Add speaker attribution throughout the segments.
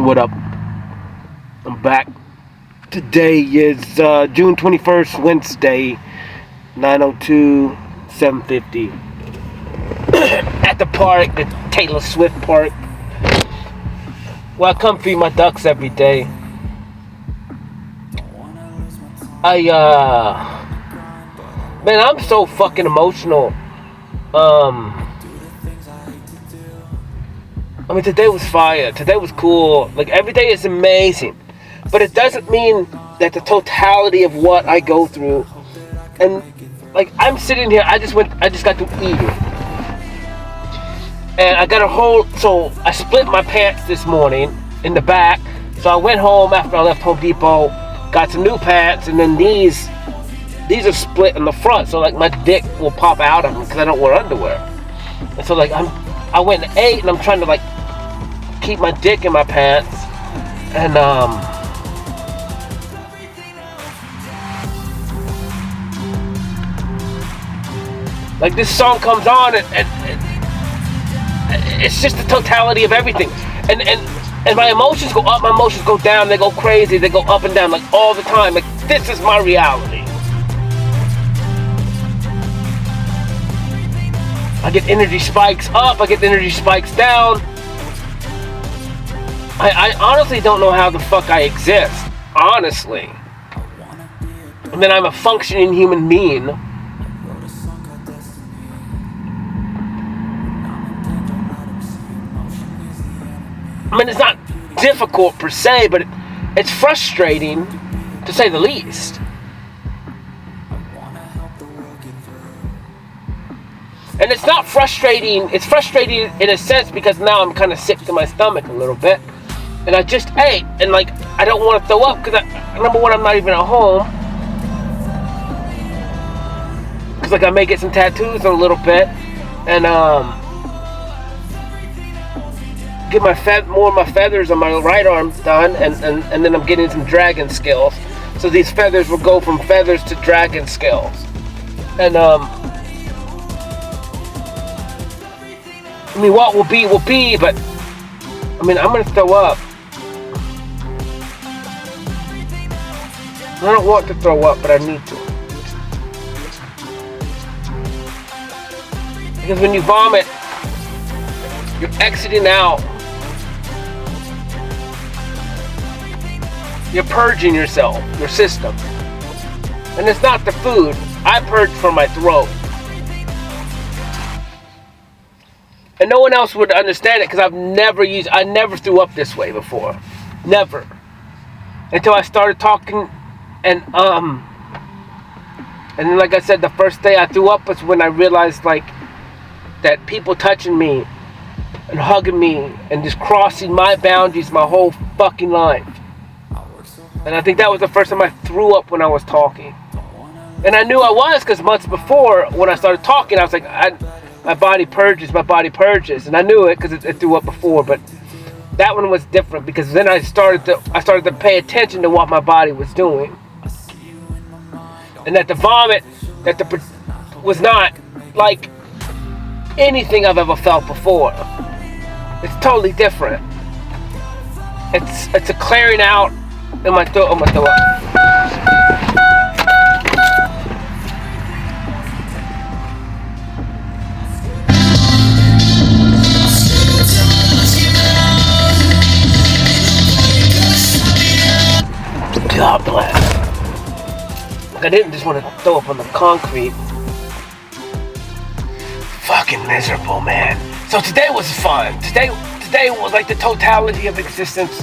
Speaker 1: What up? I'm back. Today is June 21st, Wednesday, 9:02, 7:50. At the park, the Taylor Swift Park. Well, I come feed my ducks every day. Man, I'm so fucking emotional. I mean, today was fire. Today was cool. Like, every day is amazing. But it doesn't mean that the totality of what I go through. And, like, I'm sitting here. I just got to eat. And I got a whole... So, I split my pants this morning in the back. So, I went home after I left Home Depot. Got some new pants. And then these are split in the front. So, like, my dick will pop out of them because I don't wear underwear. And so, like, I went and ate. And I'm trying to, like, keep my dick in my pants, and like, this song comes on, and it's just the totality of everything, and my emotions go up, my emotions go down, they go crazy, they go up and down, like, all the time. Like, this is my reality. I get energy spikes up, I get energy spikes down. I honestly don't know how the fuck I exist, honestly. And then I'm a functioning human being. I mean, it's not difficult per se, but it's frustrating, to say the least. And it's not frustrating, it's frustrating in a sense because now I'm kind of sick to my stomach a little bit. And I just ate, and, like, I don't want to throw up because, number one, I'm not even at home. Because, like, I may get some tattoos in a little bit, and get more of my feathers on my right arm done, and then I'm getting some dragon scales. So these feathers will go from feathers to dragon scales. And I mean, what will be, but I mean, I'm gonna throw up. I don't want to throw up, but I need to. Because when you vomit, you're exiting out. You're purging yourself, your system. And it's not the food. I purge from my throat. And no one else would understand it because I never threw up this way before. Never. Until I started talking. And then, like I said, the first day I threw up was when I realized, like, that people touching me and hugging me and just crossing my boundaries my whole fucking life. And I think that was the first time I threw up when I was talking. And I knew I was because months before, when I started talking, I was like, my body purges. And I knew it because it threw up before, but that one was different because then I started to pay attention to what my body was doing. And that the vomit was not like anything I've ever felt before. It's totally different. It's a clearing out in my throat. I'm gonna throw up. God bless. I didn't just want to throw up on the concrete. Fucking miserable, man. So today was fun. Today was like the totality of existence.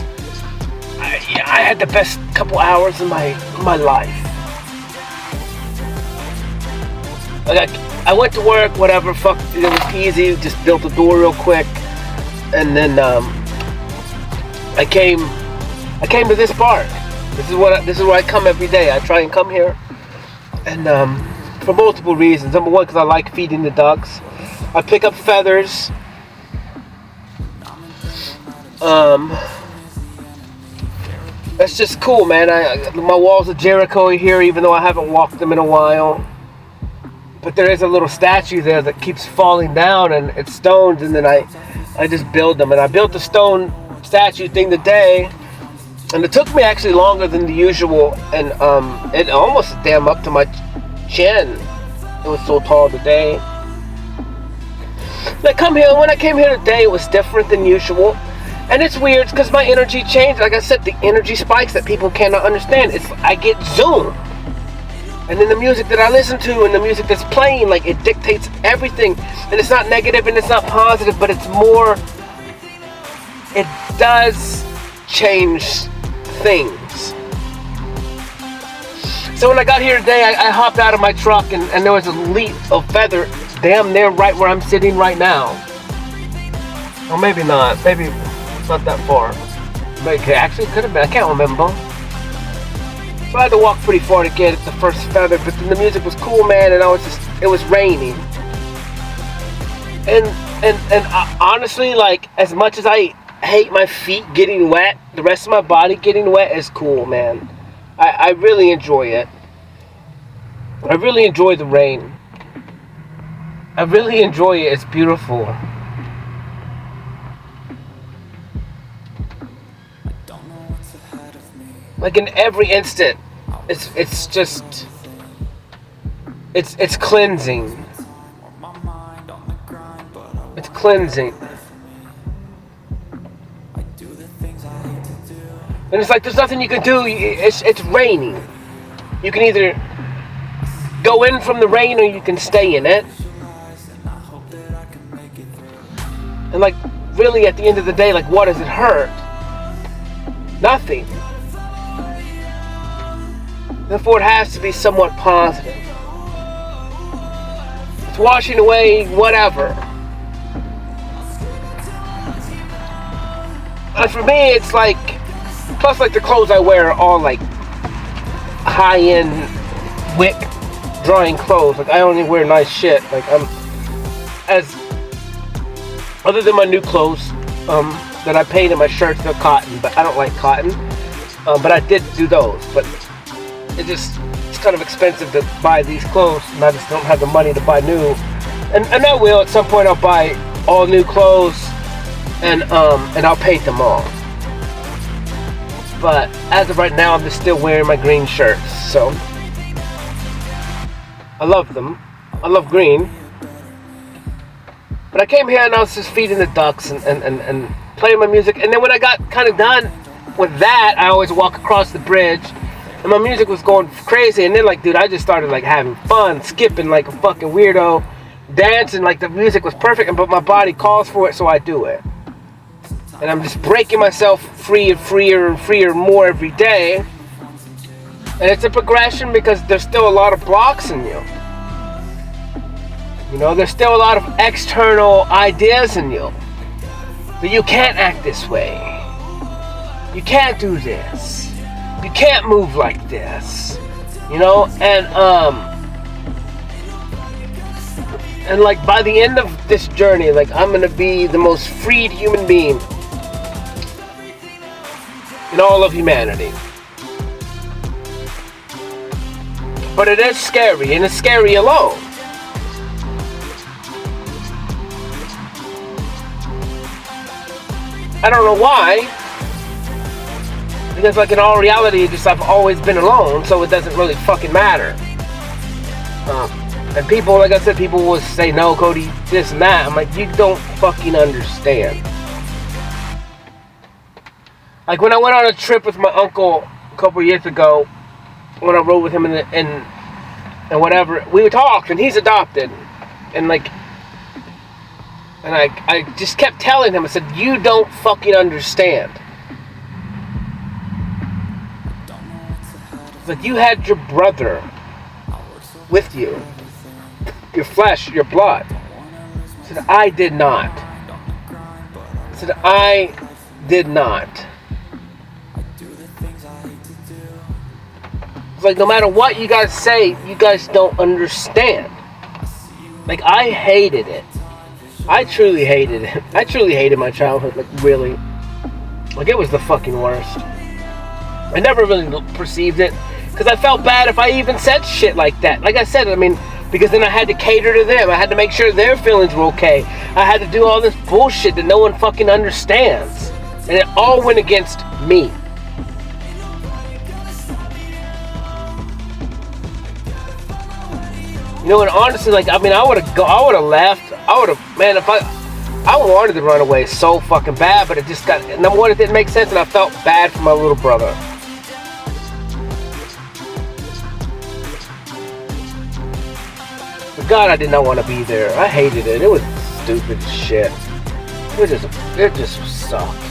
Speaker 1: I had the best couple hours of my life. Like, I went to work, whatever. Fuck, it was easy. Just built the door real quick, and then I came to this park. This is where I come every day. I try and come here. And for multiple reasons. Number one, because I like feeding the ducks. I pick up feathers. That's just cool, man. My walls of Jericho are here, even though I haven't walked them in a while. But there is a little statue there that keeps falling down, and it's stones, and then I just build them. And I built the stone statue thing today, and it took me actually longer than the usual, and it almost damn up to my chin. It was so tall today. When I came here today, it was different than usual. And it's weird because my energy changed. Like I said, the energy spikes that people cannot understand. I get zoomed. And then the music that I listen to and the music that's playing, like, it dictates everything. And it's not negative and it's not positive, but it's more, it does change things. So when I got here today, I hopped out of my truck and there was a leap of feather damn near right where I'm sitting right now. Or maybe not. Maybe it's not that far. Maybe, actually, it could have been. I can't remember. So I had to walk pretty far to get the first feather, but then the music was cool, man, and it was raining. And honestly, like, as much as I hate my feet getting wet, the rest of my body getting wet is cool, man. I really enjoy it. I really enjoy the rain. I really enjoy it. It's beautiful. Like, in every instant, it's just, it's cleansing. It's cleansing. And it's like there's nothing you can do. It's raining. You can either go in from the rain or you can stay in it. And like, really, at the end of the day, like, what does it hurt? Nothing. Therefore, it has to be somewhat positive. It's washing away whatever. And for me, it's like, plus, like, the clothes I wear are all like high-end wick drying clothes. Like, I only wear nice shit. Like, other than my new clothes that I painted my shirts, they're cotton, but I don't like cotton. But I did do those. But it's kind of expensive to buy these clothes, and I just don't have the money to buy new. And I will at some point. I'll buy all new clothes, and I'll paint them all. But as of right now, I'm just still wearing my green shirts. So I love them. I love green. But I came here and I was just feeding the ducks and playing my music. And then when I got kind of done with that, I always walk across the bridge. And my music was going crazy. And then, like, dude, I just started, like, having fun, skipping like a fucking weirdo, dancing. Like, the music was perfect, but my body calls for it, so I do it. And I'm just breaking myself free and freer and freer more every day. And it's a progression because there's still a lot of blocks in you. You know, there's still a lot of external ideas in you. That you can't act this way. You can't do this. You can't move like this. You know, and like, by the end of this journey, like, I'm gonna be the most freed human being in all of humanity. But it is scary, and it's scary alone. I don't know why. Because, like, in all reality, I've always been alone, so it doesn't really fucking matter. And people, like I said, people will say, no, Cody, this and that. I'm like, you don't fucking understand. Like, when I went on a trip with my uncle a couple years ago, when I rode with him and whatever, we talked, and he's adopted. And, like, and I just kept telling him, I said, you don't fucking understand. Like, you had your brother with you. Your flesh, your blood. I said, I did not. I said, I did not. It's like, no matter what you guys say, you guys don't understand. Like, I hated it. I truly hated it. I truly hated my childhood, like, really. Like, it was the fucking worst. I never really perceived it, because I felt bad if I even said shit like that. Like I said, I mean, because then I had to cater to them. I had to make sure their feelings were okay. I had to do all this bullshit that no one fucking understands. And it all went against me. You know, and honestly, like, I mean, I would have left. I would have, man, if I wanted to run away so fucking bad, but it just got, number one, it didn't make sense, and I felt bad for my little brother. But God, I did not want to be there. I hated it. It was stupid as shit. It just sucked.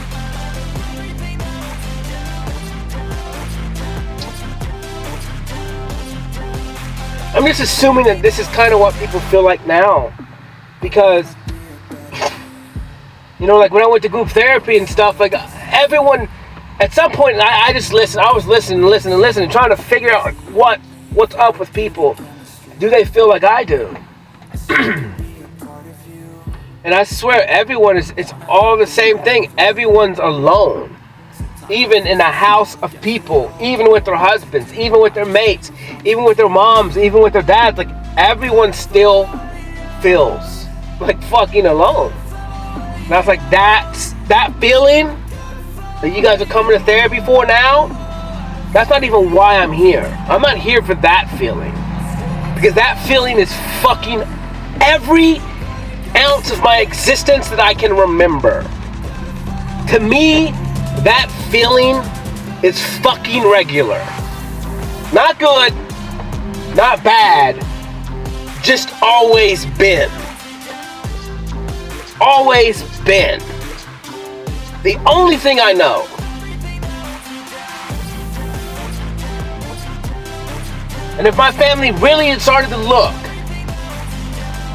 Speaker 1: I'm just assuming that this is kind of what people feel like now. Because, you know, like when I went to group therapy and stuff, like everyone, at some point, I just listened. I was listening, trying to figure out like, what's up with people. Do they feel like I do? And I swear, everyone it's all the same thing. Everyone's alone. Even in a house of people, even with their husbands, even with their mates, even with their moms, even with their dads, like everyone still feels like fucking alone. And I was like, that feeling that you guys are coming to therapy for now, that's not even why I'm here. I'm not here for that feeling. Because that feeling is fucking every ounce of my existence that I can remember. To me, that feeling is fucking regular. Not good, not bad, just always been. Always been. The only thing I know. And if my family really had started to look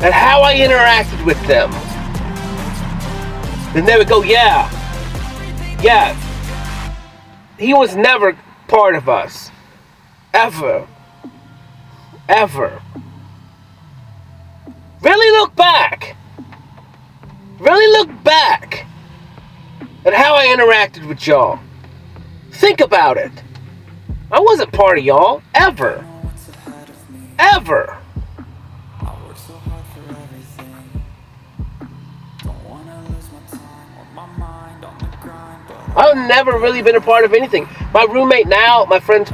Speaker 1: at how I interacted with them, then they would go, yeah, he was never part of us. Ever. Really look back. Really look back at how I interacted with y'all. Think about it. I wasn't part of y'all. Ever. I've never really been a part of anything. My roommate now, my friend's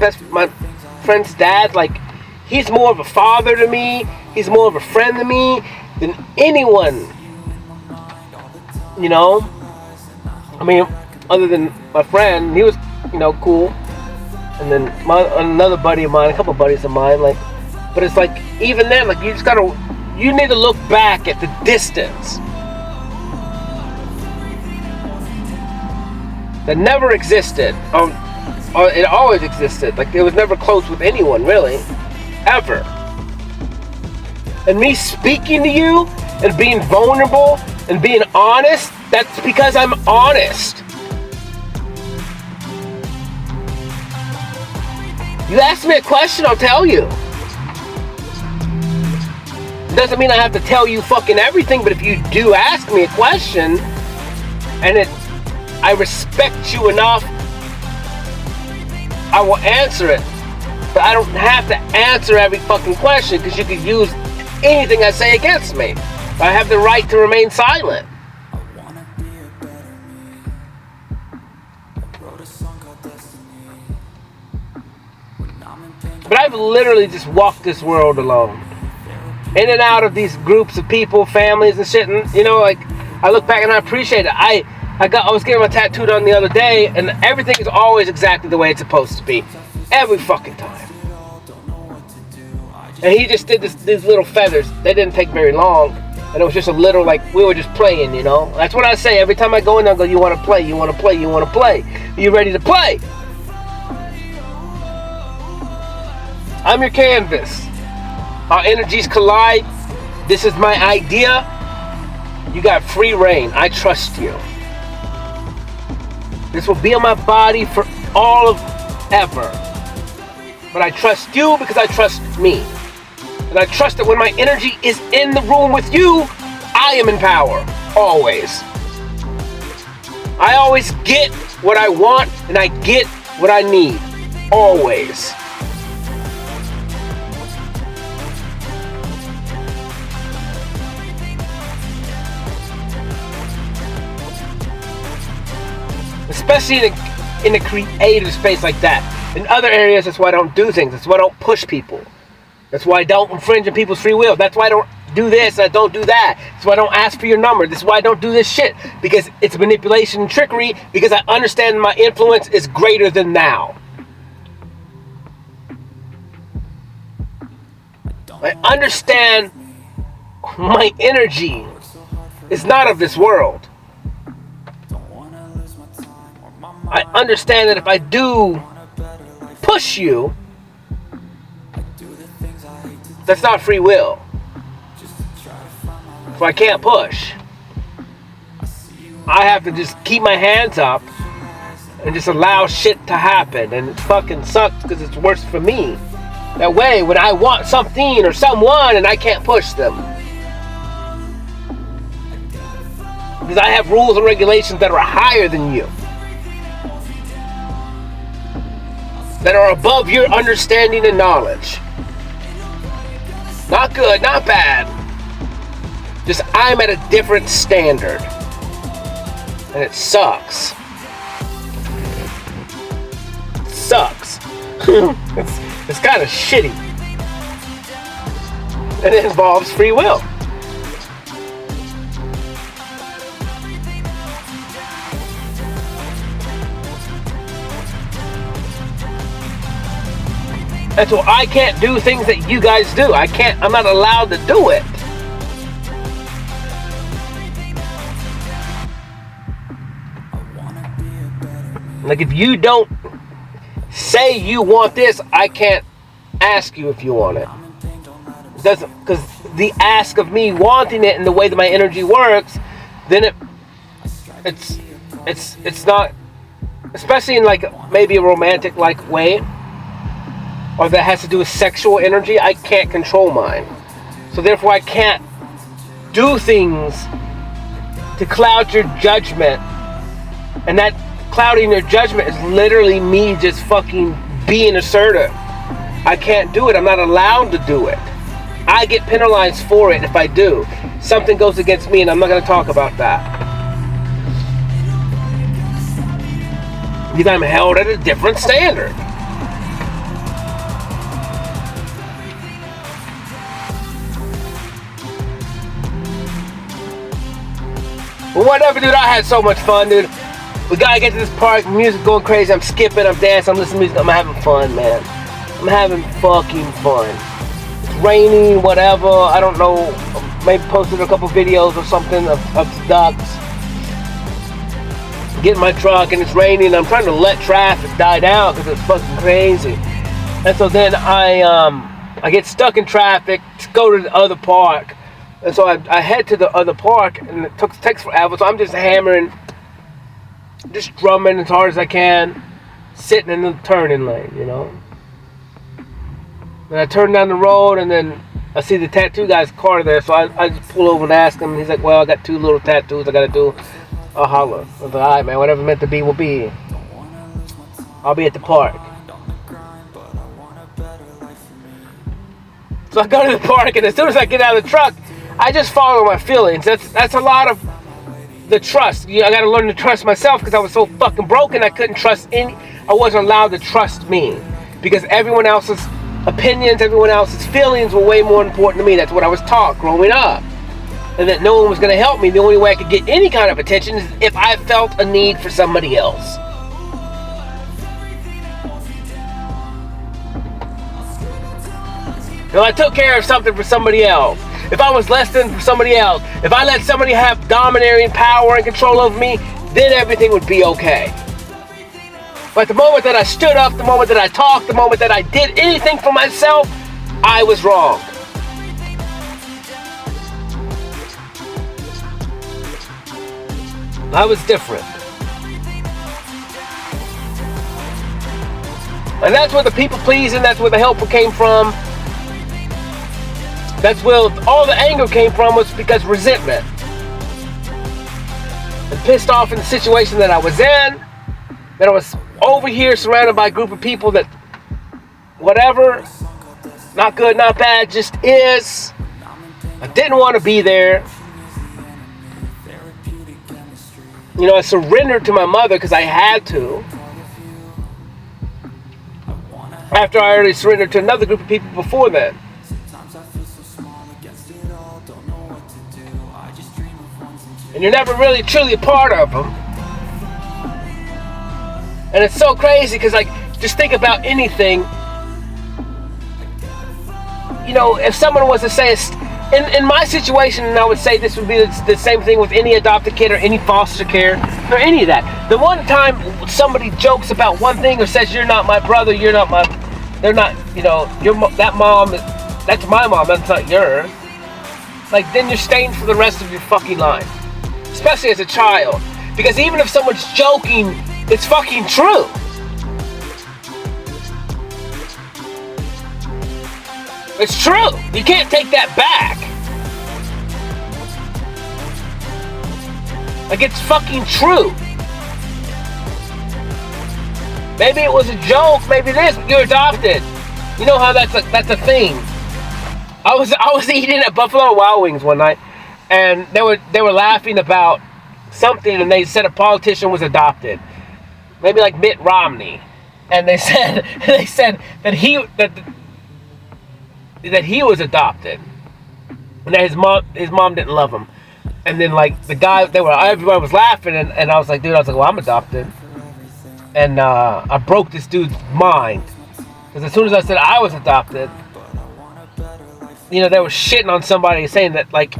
Speaker 1: dad, like, he's more of a father to me. He's more of a friend to me than anyone. You know? I mean, other than my friend, he was, you know, cool. And then another buddy of mine, a couple buddies of mine, like, but it's like, even then, like, you need to look back at the distance that never existed. It always existed. Like, it was never close with anyone, really. Ever. And me speaking to you and being vulnerable and being honest, that's because I'm honest. You ask me a question, I'll tell you. Doesn't mean I have to tell you fucking everything, but if you do ask me a question, and I respect you enough, I will answer it. But I don't have to answer every fucking question, because you could use anything I say against me. I have the right to remain silent. But I've literally just walked this world alone. In and out of these groups of people, families and shit. And, you know, like, I look back and I appreciate it. I was getting my tattoo done the other day, and everything is always exactly the way it's supposed to be. Every fucking time. And he just did these little feathers. They didn't take very long. And it was just a little, like, we were just playing, you know. That's what I say. Every time I go in there, I go, you want to play, you want to play, you want to play. Are you ready to play? I'm your canvas. Our energies collide. This is my idea. You got free reign. I trust you. This will be on my body for all of ever. But I trust you because I trust me. And I trust that when my energy is in the room with you, I am in power. Always. I always get what I want and I get what I need. Always. especially in a creative space like that. In other areas, that's why I don't do things. That's why I don't push people. That's why I don't infringe on people's free will. That's why I don't do this and I don't do that. That's why I don't ask for your number. This is why I don't do this shit. Because it's manipulation and trickery. Because I understand my influence is greater than thou. I understand my energy is not of this world. I understand that if I do push you, that's not free will. So I can't push. I have to just keep my hands up and just allow shit to happen. And it fucking sucks because it's worse for me. That way, when I want something or someone and I can't push them. Because I have rules and regulations that are higher than you. That are above your understanding and knowledge. Not good, not bad. Just I'm at a different standard. And it sucks. It sucks. It's kind of shitty. And it involves free will. And so I can't do things that you guys do. I'm not allowed to do it. Like if you don't say you want this, I can't ask you if you want it. It doesn't, because the ask of me wanting it and the way that my energy works, then it's not, especially in like maybe a romantic like way, or that has to do with sexual energy, I can't control mine. So therefore I can't do things to cloud your judgment. And that clouding your judgment is literally me just fucking being assertive. I can't do it. I'm not allowed to do it. I get penalized for it if I do. Something goes against me and I'm not going to talk about that. Because I'm held at a different standard. Well, whatever, dude. I had so much fun, dude. We gotta get to this park. Music going crazy. I'm skipping. I'm dancing. I'm listening to music. I'm having fun, man. I'm having fucking fun. It's raining, whatever. I don't know. Maybe posted a couple videos or something of ducks. Get in my truck and it's raining. I'm trying to let traffic die down because it's fucking crazy. And so then I get stuck in traffic to go to the other park. And so I head to the other park, and it takes forever. So I'm just hammering, just drumming as hard as I can, sitting in the turning lane, you know. And I turn down the road, and then I see the tattoo guy's car there. So I just pull over and ask him. And he's like, "Well, I got 2 little tattoos I gotta do. I'll holler." I was like, "All right, man. Whatever meant to be will be. I'll be at the park." So I go to the park, and as soon as I get out of the truck, I just follow my feelings. That's a lot of the trust. I got to learn to trust myself because I was so fucking broken. I couldn't trust I wasn't allowed to trust me because everyone else's opinions, everyone else's feelings were way more important to me. That's what I was taught growing up, and that no one was going to help me. The only way I could get any kind of attention is if I felt a need for somebody else. If I took care of something for somebody else, if I was less than for somebody else, if I let somebody have domineering power and control over me, then everything would be okay. But the moment that I stood up, the moment that I talked, the moment that I did anything for myself, I was wrong. I was different. And that's where the people pleasing, that's where the helper came from. That's where all the anger came from, was because resentment. And pissed off in the situation that I was in, that I was over here surrounded by a group of people that, whatever, not good, not bad, just is. I didn't want to be there. You know, I surrendered to my mother because I had to. After I already surrendered to another group of people before then. And you're never really truly a part of them. And it's so crazy because, like, just think about anything. You know, if someone was to say, in my situation, and I would say this would be the same thing with any adopted kid or any foster care or any of that. The one time somebody jokes about one thing or says, you're not my brother, you're not my, they're not, you know, that mom, that's my mom, that's not yours. Like, then you're stained for the rest of your fucking life. Especially as a child. Because even if someone's joking, it's fucking true. It's true. You can't take that back. Like, it's fucking true. Maybe it was a joke, maybe this, but you're adopted. You know how that's a thing. I was eating at Buffalo Wild Wings one night, and they were laughing about something, and they said a politician was adopted. Maybe like Mitt Romney. And they said that he was adopted. And that his mom didn't love him. And then, like, the guy, everybody was laughing, and I was like, well, I'm adopted. And I broke this dude's mind. Because as soon as I said I was adopted, you know, they were shitting on somebody saying that, like,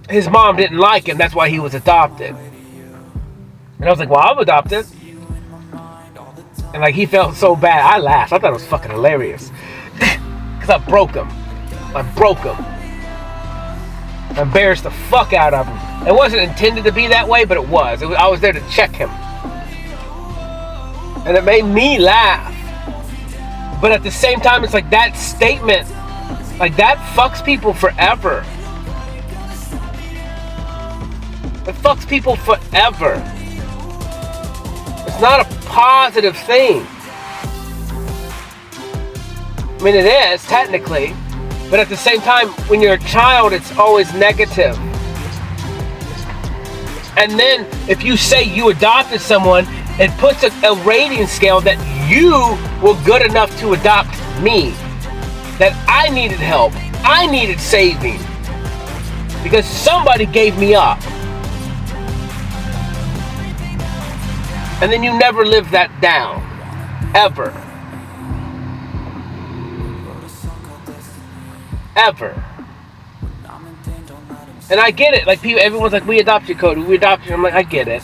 Speaker 1: his mom didn't like him, that's why he was adopted. And I was like, well, I'm adopted. And, like, he felt so bad. I laughed. I thought it was fucking hilarious. Because I broke him. I embarrassed the fuck out of him. It wasn't intended to be that way, but it was. I was there to check him. And it made me laugh. But at the same time, it's like that statement, like, that fucks people forever. It fucks people forever. It's not a positive thing. I mean, it is, technically. But at the same time, when you're a child, it's always negative. And then, if you say you adopted someone, it puts a rating scale that you were good enough to adopt me. That I needed help. I needed saving. Because somebody gave me up. And then you never live that down. Ever. Ever. And I get it. Like, everyone's like, we adopt you, Cody. We adopt you. I'm like, I get it.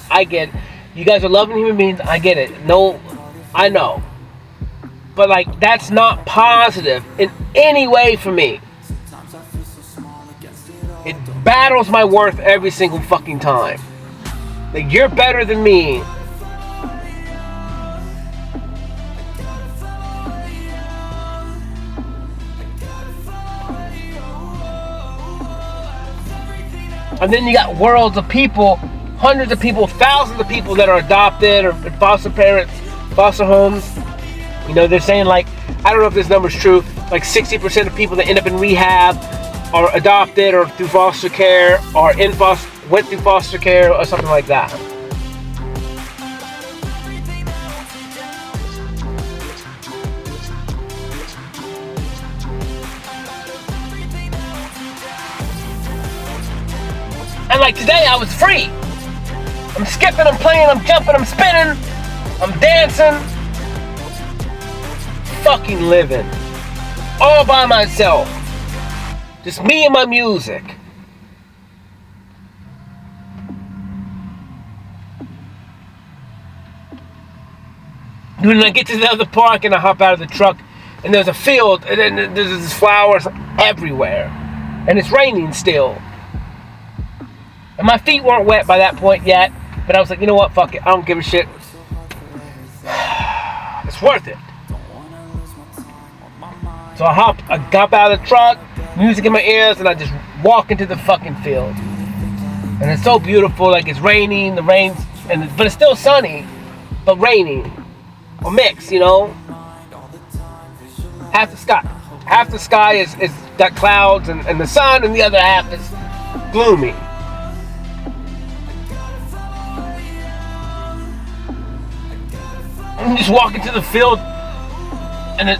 Speaker 1: You guys are loving human beings. I get it. No, I know. But, like, that's not positive in any way for me. It battles my worth every single fucking time. Like, you're better than me. And then you got worlds of people, hundreds of people, thousands of people that are adopted or foster parents, foster homes. You know, they're saying, like, I don't know if this number's true, like 60% of people that end up in rehab are adopted or through foster care or went through foster care or something like that. And like today, I was free. I'm skipping, I'm playing, I'm jumping, I'm spinning, I'm dancing. Fucking living. All by myself. Just me and my music. When I get to the other park and I hop out of the truck and there's a field and then there's flowers everywhere. And it's raining still. And my feet weren't wet by that point yet. But I was like, you know what? Fuck it. I don't give a shit. It's worth it. So I hop out of the truck, music in my ears, and I just walk into the fucking field. And it's so beautiful. Like, it's raining, the rain's, but it's still sunny, but raining. Or mixed, you know. Half the sky is got clouds and the sun, and the other half is gloomy. then just walk into the field, and it,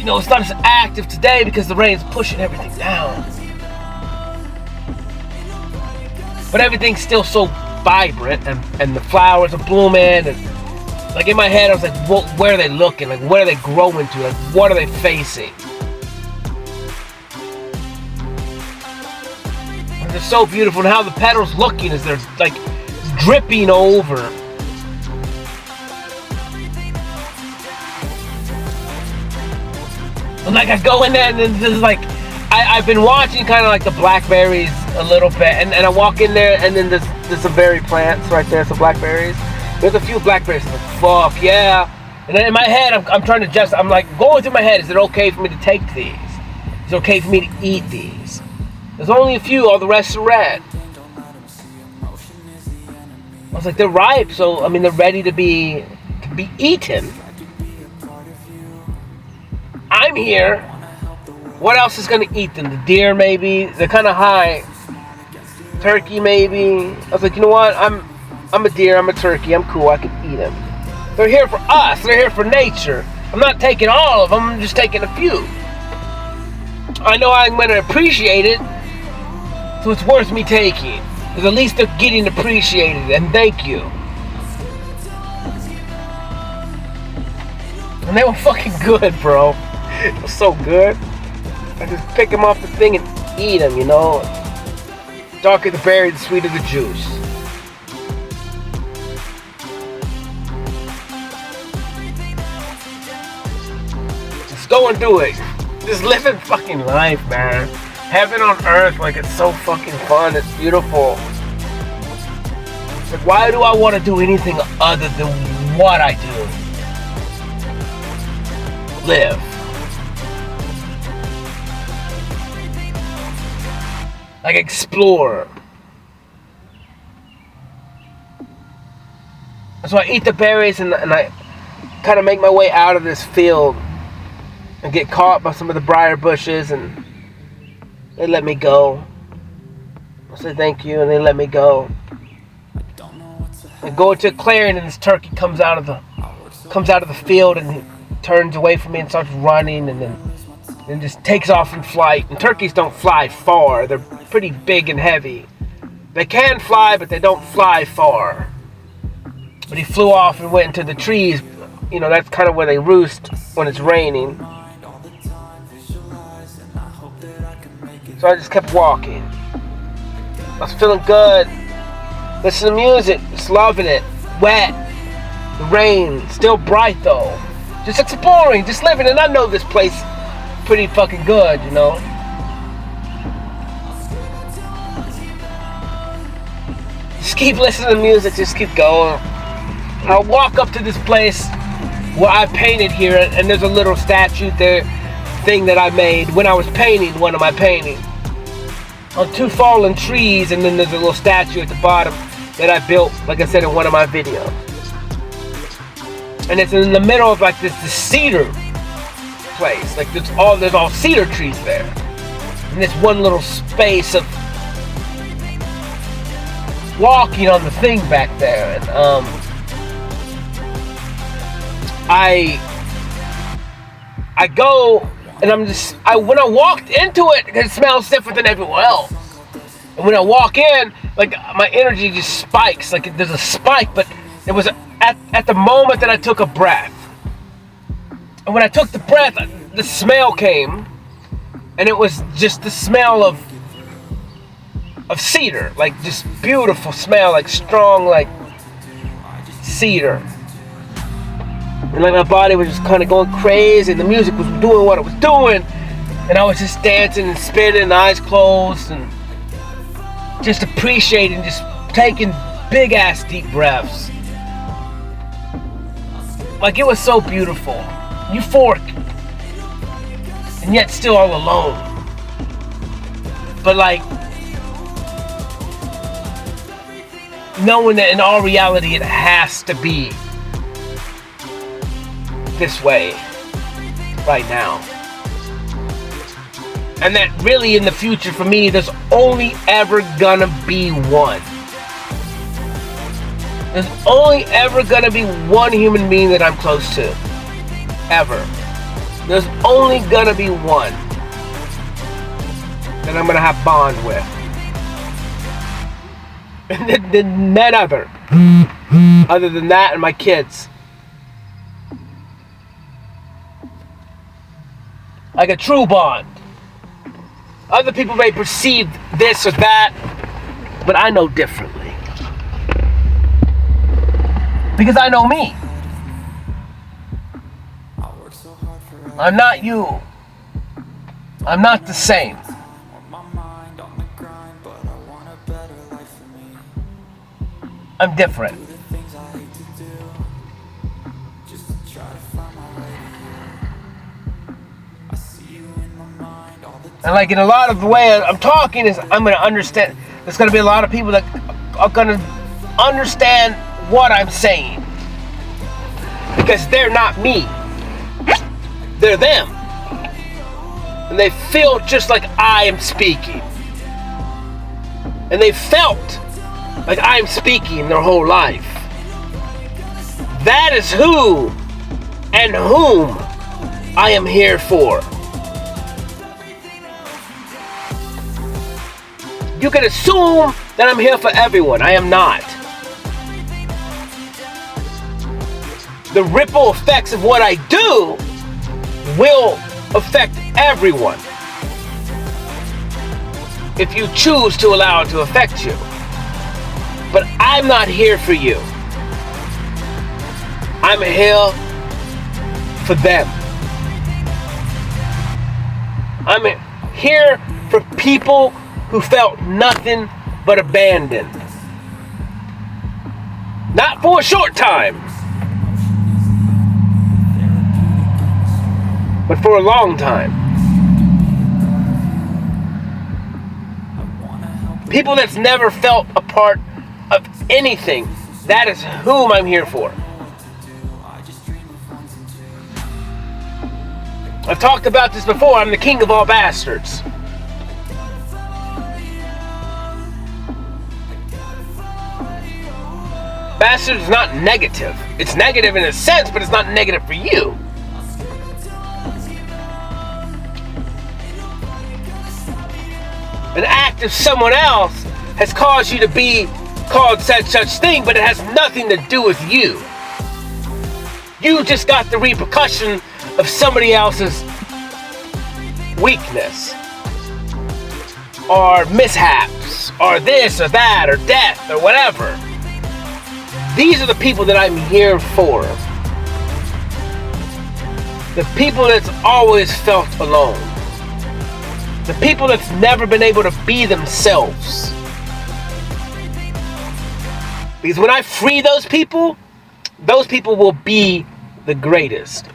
Speaker 1: it's not as active today because the rain's pushing everything down. But everything's still so vibrant, and the flowers are blooming, and like in my head I was like, where are they looking? Like, what are they growing to? Like, what are they facing? And they're so beautiful, and how the petals looking as they're like dripping over. And like I go in there, and then there's like, I've been watching kind of like the blackberries a little bit, and I walk in there, and then there's some berry plants right there, some blackberries. There's a few blackberries. I'm like, fuck yeah. And then in my head, I'm trying to I'm like going through my head, is it okay for me to take these? Is it okay for me to eat these? There's only a few, all the rest are red. I was like, they're ripe, so I mean they're ready to be eaten. I'm here. What else is gonna eat them? The deer maybe. They're kind of high. Turkey maybe. I was like, you know what? I'm a deer. I'm a turkey. I'm cool. I can eat them. They're here for us. They're here for nature. I'm not taking all of them. I'm just taking a few. I know I'm gonna appreciate it, so it's worth me taking. Because at least they're getting appreciated, and thank you. And they were fucking good, bro. It was so good. I just pick them off the thing and eat them, Darker the berry, the sweeter the juice. Just go and do it. Just living fucking life, man. Heaven on earth, like it's so fucking fun. It's beautiful. It's like, why do I want to do anything other than what I do? Live. Like, explore. So I eat the berries, and I kind of make my way out of this field and get caught by some of the briar bushes, and they let me go. I say thank you, and they let me go. I go into a clearing, and this turkey comes out of the field, and he turns away from me and starts running, and then just takes off in flight. And turkeys don't fly far. They're pretty big and heavy. They can fly, but they don't fly far. But he flew off and went into the trees. That's kind of where they roost when it's raining. So I just kept walking. I was feeling good. Listen to music. Just loving it. Wet. The rain. Still bright though. Just exploring. Just living. And I know this place pretty fucking good, Just keep listening to music, just keep going. I'll walk up to this place where I painted here, and there's a little statue there, thing that I made when I was painting one of my paintings. On two fallen trees, and then there's a little statue at the bottom that I built, like I said, in one of my videos. And it's in the middle of like this cedar place. Like there's all cedar trees there. And this one little space of walking on the thing back there. And I go, and when I walked into it, it smells different than everywhere else. And when I walk in, like my energy just spikes. Like there's a spike, but it was at the moment that I took a breath. And when I took the breath, the smell came, and it was just the smell of cedar, like just beautiful smell, like strong, like cedar. And like my body was just kind of going crazy, and the music was doing what it was doing, and I was just dancing and spinning, eyes closed, and just appreciating, just taking big ass deep breaths. Like it was so beautiful. Euphoric, and yet still all alone. But like knowing that in all reality it has to be this way right now, and that really in the future for me there's only ever gonna be one. There's only ever gonna be one human being that I'm close to. Ever. There's only gonna be one that I'm gonna have bond with. And then none other. Other than that and my kids. Like a true bond. Other people may perceive this or that, but I know differently. Because I know me. I'm not you. I'm not the same. I'm different. And like in a lot of the way I'm talking is I'm going to understand. There's going to be a lot of people that are going to understand what I'm saying. Because they're not me. They're them. And they feel just like I am speaking. And they felt like I'm speaking their whole life. That is who and whom I am here for. You can assume that I'm here for everyone. I am not. The ripple effects of what I do will affect everyone if you choose to allow it to affect you. But I'm not here for you. I'm here for them. I'm here for people who felt nothing but abandoned. Not for a short time, but for a long time. People that's never felt a part of anything, that is whom I'm here for. I've talked about this before. I'm the king of all bastards. Bastard is not negative. It's negative in a sense, but it's not negative for you. An act of someone else has caused you to be called such thing, but it has nothing to do with you. You just got the repercussion of somebody else's weakness, or mishaps, or this or that, or death, or whatever. These are the people that I'm here for. The people that's always felt alone. The people that's never been able to be themselves. Because when I free those people will be the greatest.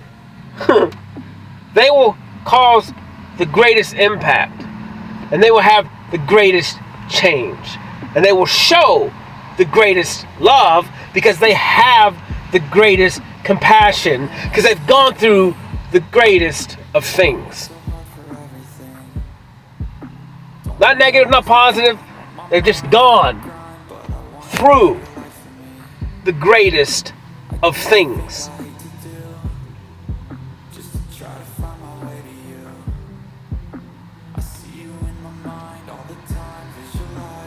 Speaker 1: They will cause the greatest impact. And they will have the greatest change. And they will show the greatest love because they have the greatest compassion. Because they've gone through the greatest of things. Not negative, not positive. They've just gone through the greatest of things.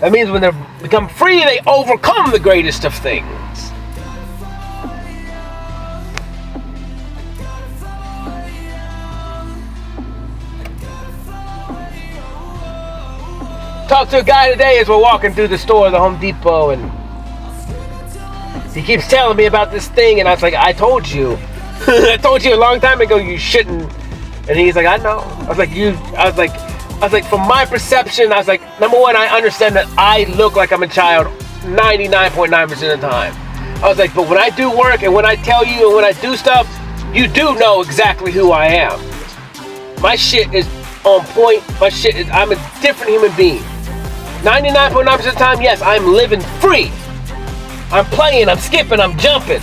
Speaker 1: That means when they become free, they overcome the greatest of things. Talked to a guy today as we're walking through the store, the Home Depot, and he keeps telling me about this thing, and I was like, I told you. I told you a long time ago you shouldn't. And he's like, I know. I was like, from my perception, I was like, number one, I understand that I look like I'm a child 99.9% of the time. I was like, but when I do work and when I tell you and when I do stuff, you do know exactly who I am. My shit is on point. I'm a different human being. 99.9% of the time, yes, I'm living free. I'm playing, I'm skipping, I'm jumping.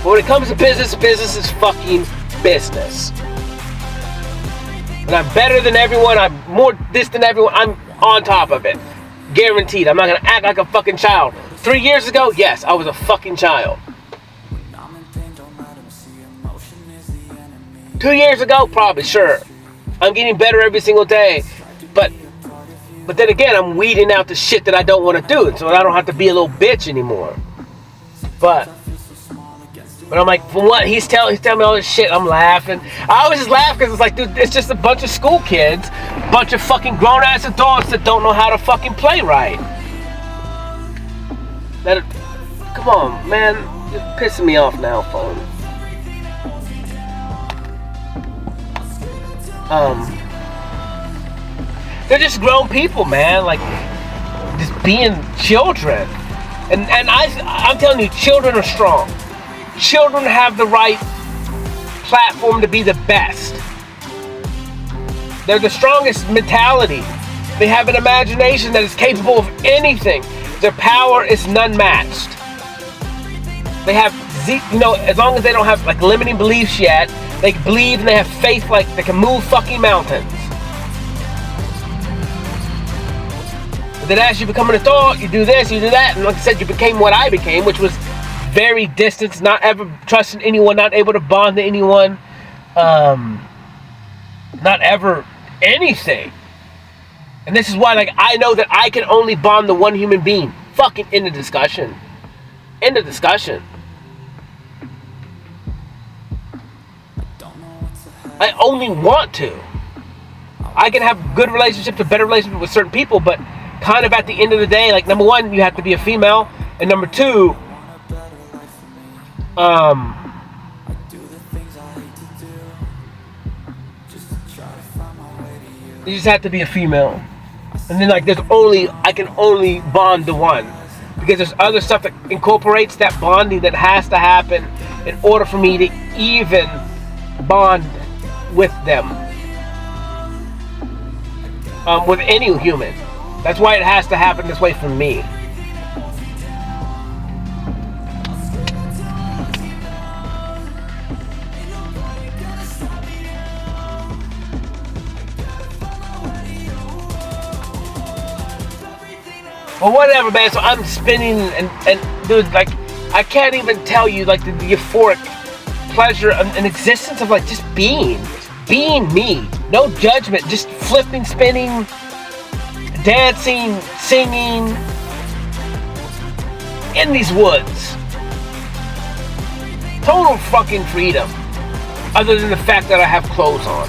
Speaker 1: But when it comes to business, business is fucking business. And I'm better than everyone, I'm more this than everyone, I'm on top of it. Guaranteed. I'm not gonna act like a fucking child. 3 years ago, yes, I was a fucking child. 2 years ago, probably, sure. I'm getting better every single day. But then again, I'm weeding out the shit that I don't want to do. So I don't have to be a little bitch anymore. But I'm like, from what he's telling me all this shit, I'm laughing. I always just laugh because it's like, dude, it's just a bunch of school kids. Bunch of fucking grown-ass adults that don't know how to fucking play right. Come on, man. You're pissing me off now, phone. They're just grown people, man. Like, just being children. And I'm telling you, children are strong. Children have the right platform to be the best. They're the strongest mentality. They have an imagination that is capable of anything. Their power is none matched. They have, as long as they don't have like limiting beliefs yet, they believe and they have faith like they can move fucking mountains. But then as you become an adult, you do this, you do that, and like I said, you became what I became, which was very distant, not ever trusting anyone, not able to bond to anyone, not ever anything. And this is why, like, I know that I can only bond to one human being. Fucking end of discussion. End of discussion. I only want to. I can have good relationships, a better relationship with certain people, but kind of at the end of the day, like, number one, you have to be a female, and number two, you just have to be a female. And then like I can only bond to one. Because there's other stuff that incorporates that bonding that has to happen in order for me to even bond with them. With any human. That's why it has to happen this way for me. Well, whatever, man. So I'm spinning and dude, like, I can't even tell you, like, the euphoric pleasure and existence of, like, just being me. No judgment. Just flipping, spinning, dancing, singing in these woods. Total fucking freedom. Other than the fact that I have clothes on.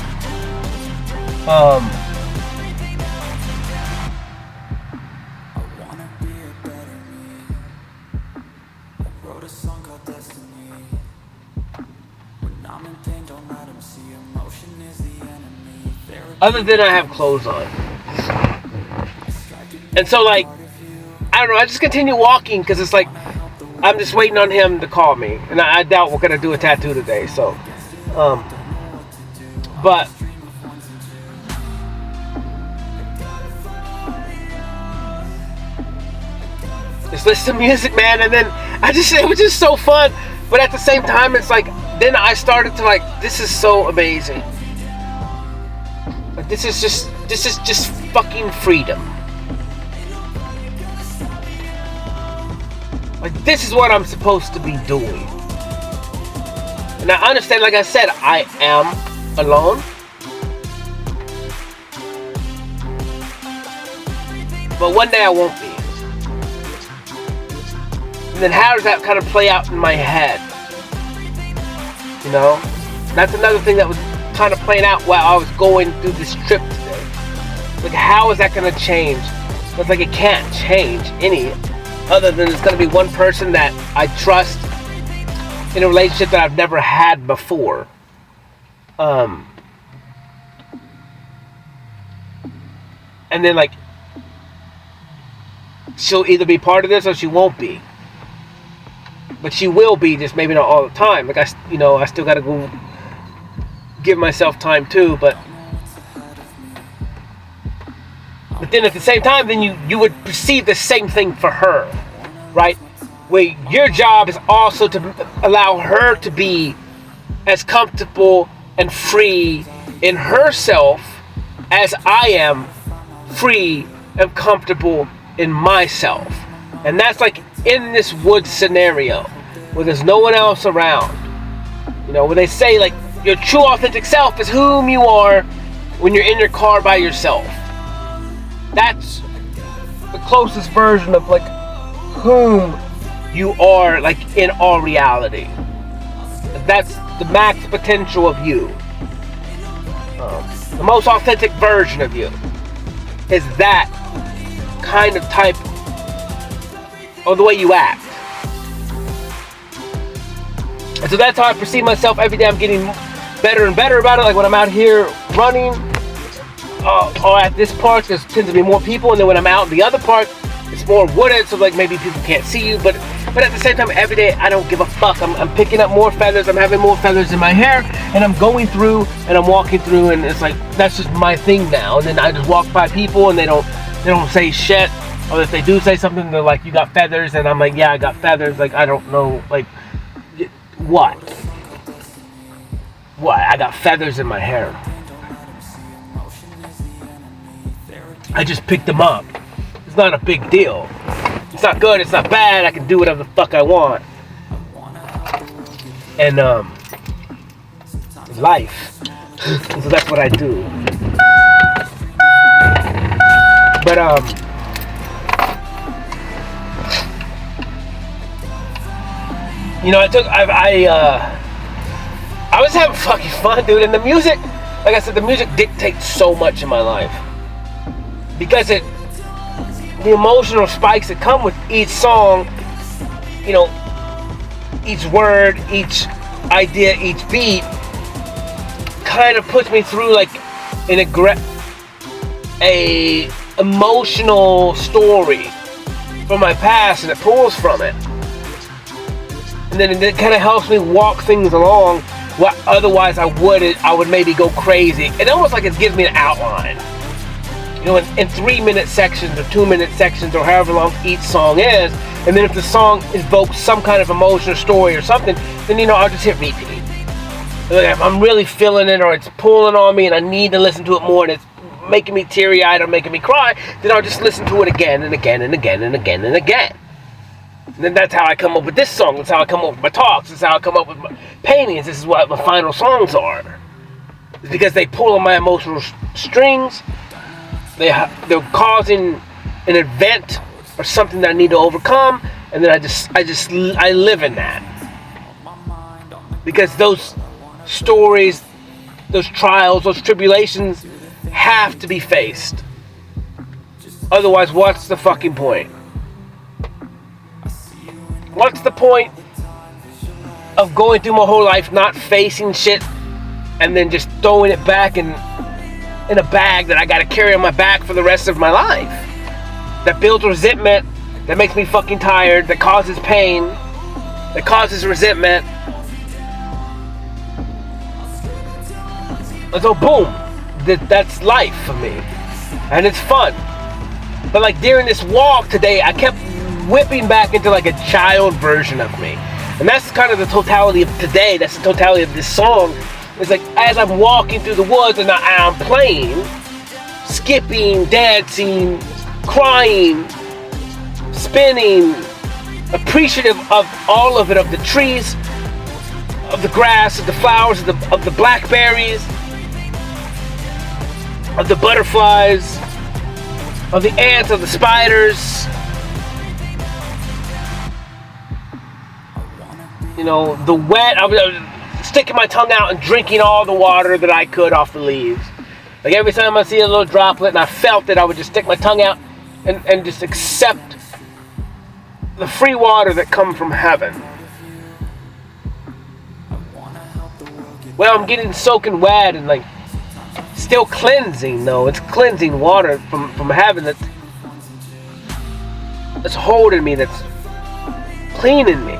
Speaker 1: Other than I have clothes on. And so, like, I don't know, I just continue walking because it's like, I'm just waiting on him to call me. And I doubt we're going to do a tattoo today, so. But. Just listen to music, man, and then it was just so fun. But at the same time, it's like, then I started to like, this is so amazing. Like, this is just fucking freedom. Like, this is what I'm supposed to be doing. And I understand, like I said, I am alone. But one day I won't be. And then how does that kind of play out in my head? You know? That's another thing that was kind of playing out while I was going through this trip today. Like, how is that going to change? It's like it can't change any other than it's going to be one person that I trust in a relationship that I've never had before. And then, like, she'll either be part of this or she won't be. But she will be, just maybe not all the time. Like, I still got to go give myself time too, but then at the same time, then you would perceive the same thing for her, right? Where your job is also to allow her to be as comfortable and free in herself as I am free and comfortable in myself. And that's like in this woods scenario where there's no one else around. You know, where they say like your true authentic self is whom you are when you're in your car by yourself. That's the closest version of like whom you are, like in all reality. That's the max potential of you. The most authentic version of you is that kind of type of the way you act. And so that's how I perceive myself every day. I'm getting better and better about it. Like when I'm out here running, or at this park, there tends to be more people, and then when I'm out in the other park, it's more wooded, so like maybe people can't see you. But at the same time, every day I don't give a fuck. I'm picking up more feathers. I'm having more feathers in my hair, and I'm going through and I'm walking through, and it's like that's just my thing now. And then I just walk by people, and they don't say shit, or if they do say something, they're like, "You got feathers," and I'm like, "Yeah, I got feathers." Like I don't know, like what? I got feathers in my hair. I just picked them up. It's not a big deal. It's not good, it's not bad. I can do whatever the fuck I want. And life. So that's what I do. But you know, I was having fucking fun, dude. And the music, like I said, the music dictates so much in my life. Because the emotional spikes that come with each song, you know, each word, each idea, each beat, kind of puts me through like a emotional story from my past, and it pulls from it. And then it kind of helps me walk things along. What otherwise I would maybe go crazy. It almost like it gives me an outline. You know, in 3-minute sections or 2-minute sections or however long each song is. And then if the song evokes some kind of emotional story or something, then, you know, I'll just hit repeat. Like if I'm really feeling it, or it's pulling on me and I need to listen to it more, and it's making me teary-eyed or making me cry, then I'll just listen to it again and again and again and again and again. And then that's how I come up with this song. That's how I come up with my talks. That's how I come up with my paintings. This is what my final songs are. It's because they pull on my emotional strings. They're causing an event or something that I need to overcome, and then I live in that. Because those stories, those trials, those tribulations have to be faced. Otherwise, what's the fucking point? What's the point of going through my whole life not facing shit and then just throwing it back in a bag that I gotta carry on my back for the rest of my life? That builds resentment, that makes me fucking tired, that causes pain, that causes resentment. And so boom, that's life for me. And it's fun. But like during this walk today, I kept whipping back into like a child version of me. And that's kind of the totality of today. That's the totality of this song. It's like as I'm walking through the woods and I'm playing, skipping, dancing, crying, spinning, appreciative of all of it, of the trees, of the grass, of the flowers, of the blackberries, of the butterflies, of the ants, of the spiders. You know, the wet, I was sticking my tongue out and drinking all the water that I could off the leaves. Like every time I see a little droplet and I felt it, I would just stick my tongue out and just accept the free water that comes from heaven. Well, I'm getting soaking wet and like still cleansing though. It's cleansing water from heaven that's holding me, that's cleaning me.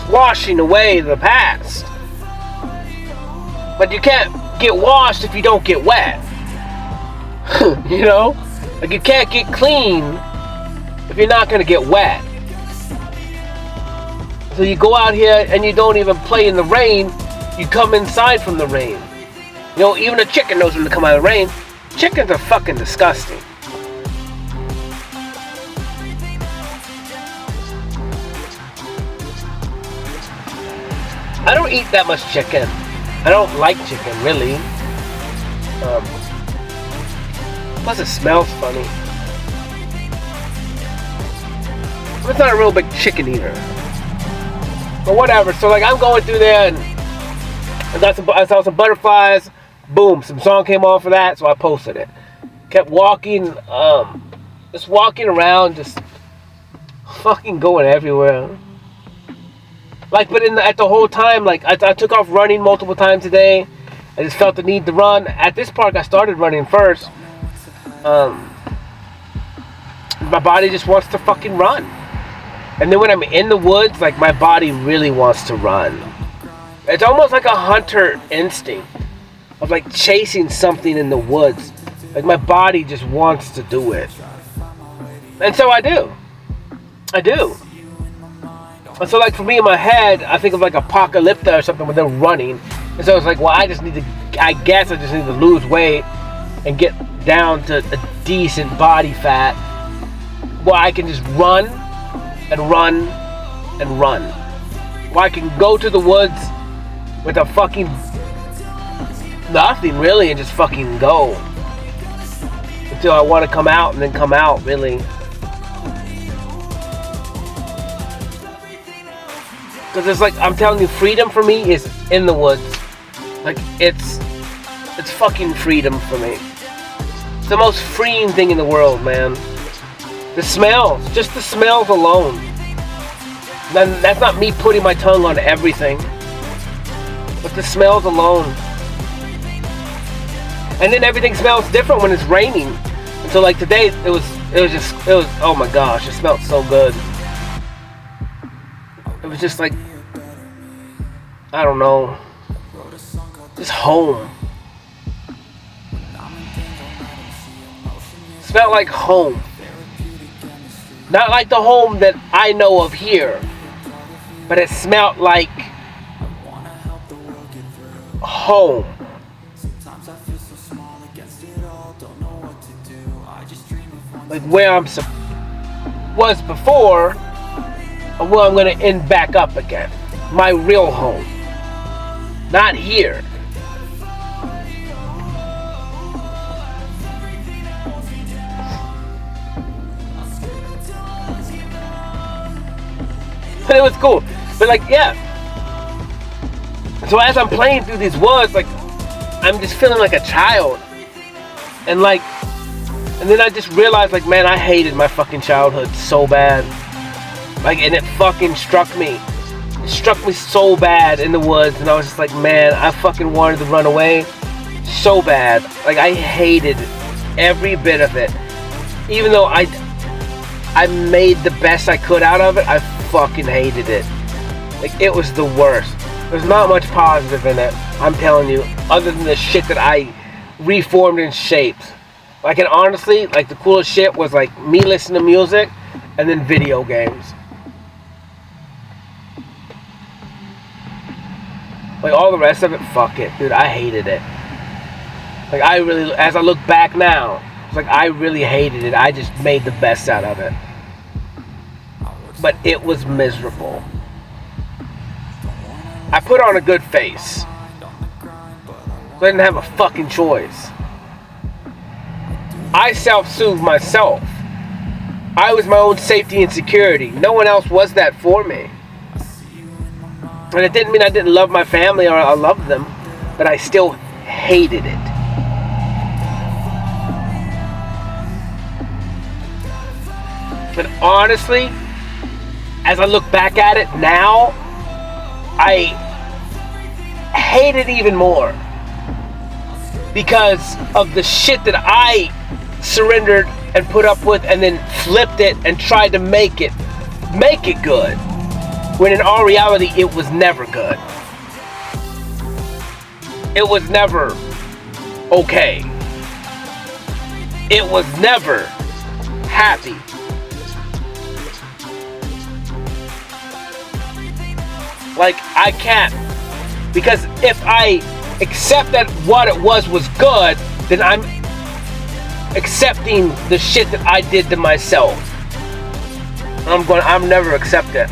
Speaker 1: Washing away the past. But you can't get washed if you don't get wet. You know? Like you can't get clean if you're not gonna get wet. So you go out here and you don't even play in the rain, you come inside from the rain. You know, even a chicken knows when to come out of the rain. Chickens are fucking disgusting. I don't eat that much chicken. I don't like chicken, really. Plus it smells funny. I'm not a real big chicken eater. But whatever, so like I'm going through there and I saw some butterflies. Boom, some song came on for that, so I posted it. Kept walking, just walking around, just fucking going everywhere. Like, but at the whole time, like, I took off running multiple times a day. I just felt the need to run. At this park, I started running first. My body just wants to fucking run. And then when I'm in the woods, like, my body really wants to run. It's almost like a hunter instinct of, like, chasing something in the woods. Like, my body just wants to do it. And so I do. I do. And so, like, for me in my head, I think of, like, Apocalypto or something when they're running. And so it's like, well, I guess I just need to lose weight and get down to a decent body fat where I can just run and run and run. Where I can go to the woods with a fucking nothing, really, and just fucking go. Until I want to come out and then come out, really. Because it's like, I'm telling you, freedom for me is in the woods. Like, it's fucking freedom for me. It's the most freeing thing in the world, man. The smells, just the smells alone. Then that's not me putting my tongue on everything. But the smells alone. And then everything smells different when it's raining. And so like today, it was oh my gosh, it smelled so good. It was just like, I don't know, just home. It smelled like home. Not like the home that I know of here, but it smelled like home. Like where was before, and where I'm gonna end back up again. My real home. Not here. But it was cool. But like, yeah. So as I'm playing through these woods, like, I'm just feeling like a child. And like, and then I just realized, like, man, I hated my fucking childhood so bad. Like, and it fucking struck me. It struck me so bad in the woods. And I was just like, man, I fucking wanted to run away so bad. Like, I hated every bit of it. Even though I made the best I could out of it, I fucking hated it. Like, it was the worst. There's not much positive in it, I'm telling you, other than the shit that I reformed and shaped. Like, and honestly, like, the coolest shit was, like, me listening to music and then video games. Like, all the rest of it, fuck it, dude, I hated it. Like, I really, as I look back now, it's like, I really hated it. I just made the best out of it. But it was miserable. I put on a good face. I didn't have a fucking choice. I self-soothed myself. I was my own safety and security. No one else was that for me. And it didn't mean I didn't love my family or I loved them, but I still hated it. But honestly, as I look back at it now, I hate it even more because of the shit that I surrendered and put up with and then flipped it and tried to make it good, when in all reality it was never good. It was never okay. It was never happy. Like, I can't. Because if I accept that what it was good, then I'm accepting the shit that I did to myself. I'm never accept it.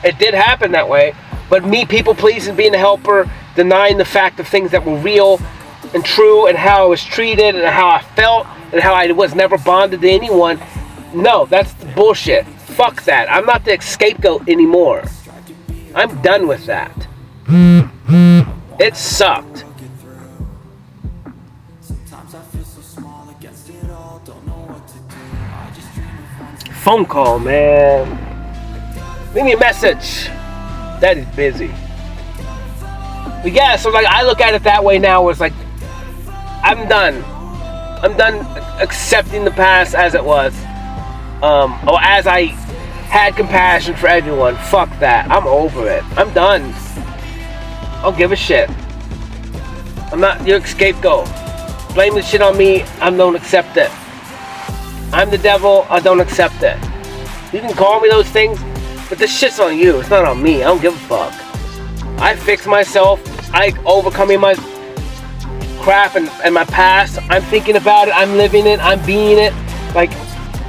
Speaker 1: It did happen that way, But me people pleasing, being a helper, denying the fact of things that were real and true, and how I was treated, and how I felt, and how I was never bonded to anyone. No, that's bullshit. Fuck that. I'm not the scapegoat anymore. I'm done with that. It sucked. Phone call, man. Leave me a message. That is busy. But yeah, so like I look at it that way now. It's like I'm done. I'm done accepting the past as it was, or as I had compassion for everyone. Fuck that. I'm over it. I'm done. I don't give a shit. I'm not your scapegoat. Blame the shit on me. I don't accept it. I'm the devil. I don't accept it. You can call me those things, but this shit's on you. It's not on me. I don't give a fuck. I fix myself. I overcoming my crap and my past. I'm thinking about it. I'm living it. I'm being it. Like,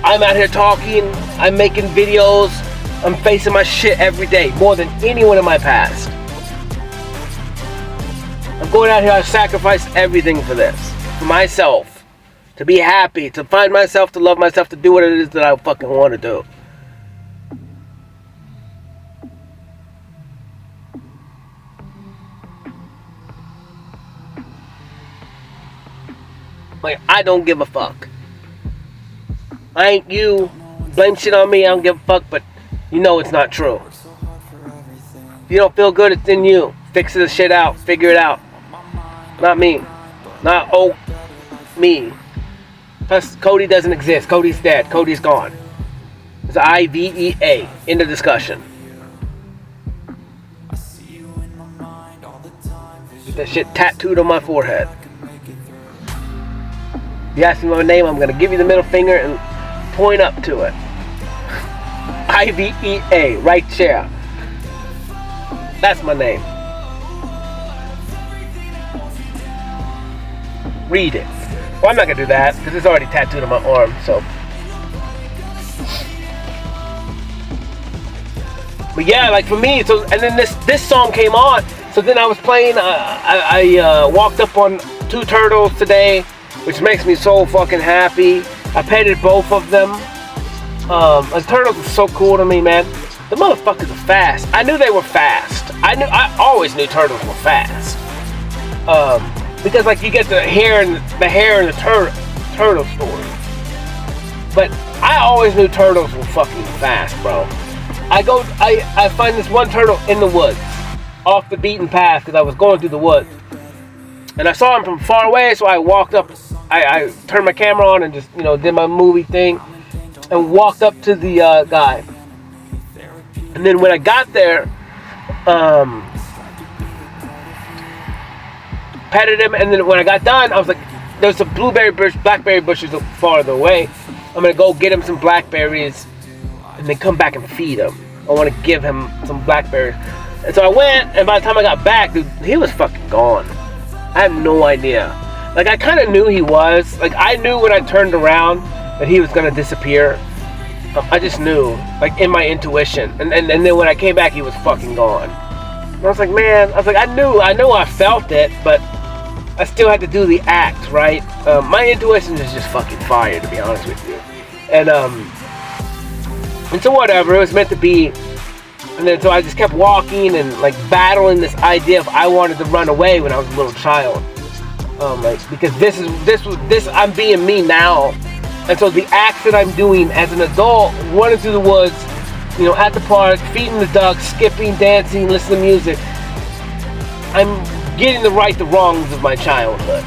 Speaker 1: I'm out here talking. I'm making videos. I'm facing my shit every day, more than anyone in my past. I'm going out here. I sacrifice everything for this. For myself. To be happy. To find myself. To love myself. To do what it is that I fucking want to do. Like, I don't give a fuck. I ain't you. Blame shit on me. I don't give a fuck, but you know it's not true. If you don't feel good, it's in you. Fix the shit out. Figure it out. Not me. Not me. Plus, Cody doesn't exist. Cody's dead. Cody's gone. It's IVEA. End of discussion. Get that shit tattooed on my forehead. You ask me my name, I'm going to give you the middle finger and point up to it. IVEA, right chair. That's my name. Read it. Well, I'm not going to do that because it's already tattooed on my arm, so. But yeah, like for me, so, and then this song came on, so then I was playing, I walked up on 2 turtles today, which makes me so fucking happy. I petted both of them. The turtles are so cool to me, man. The motherfuckers are fast. I knew they were fast. I always knew turtles were fast. Because like you get the hair in the turtle story. But I always knew turtles were fucking fast, bro. I find this one turtle in the woods, off the beaten path, because I was going through the woods. And I saw him from far away, so I walked up. I turned my camera on and just, did my movie thing. And walked up to the guy. And then when I got there, petted him. And then when I got done, I was like, there's some blackberry bushes farther away. I'm going to go get him some blackberries and then come back and feed him. I want to give him some blackberries. And so I went, and by the time I got back, dude, he was fucking gone. I had no idea. Like, I kind of knew he was. Like, I knew when I turned around that he was going to disappear. I just knew, like, in my intuition. And then when I came back, he was fucking gone. And I was like, man, I knew I felt it, but I still had to do the act, right? My intuition is just fucking fire, to be honest with you. And so whatever, it was meant to be. And then so I just kept walking and like battling this idea of I wanted to run away when I was a little child. Because this I'm being me now. And so the acts that I'm doing as an adult, running through the woods, at the park, feeding the ducks, skipping, dancing, listening to music, I'm getting to right the wrongs of my childhood.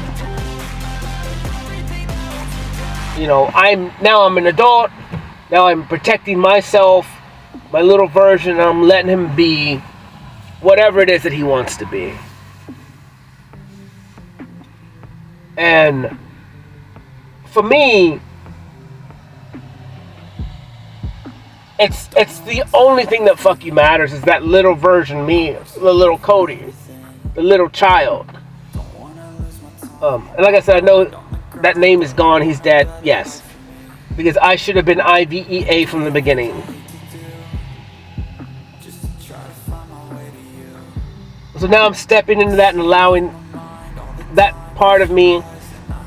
Speaker 1: I'm an adult. Now I'm protecting myself, my little version, and I'm letting him be whatever it is that he wants to be. And for me, it's the only thing that fucking matters is that little version me, the little Cody, the little child. And like I said, I know that name is gone, he's dead, yes. Because I should have been IVEA from the beginning. So now I'm stepping into that and allowing that part of me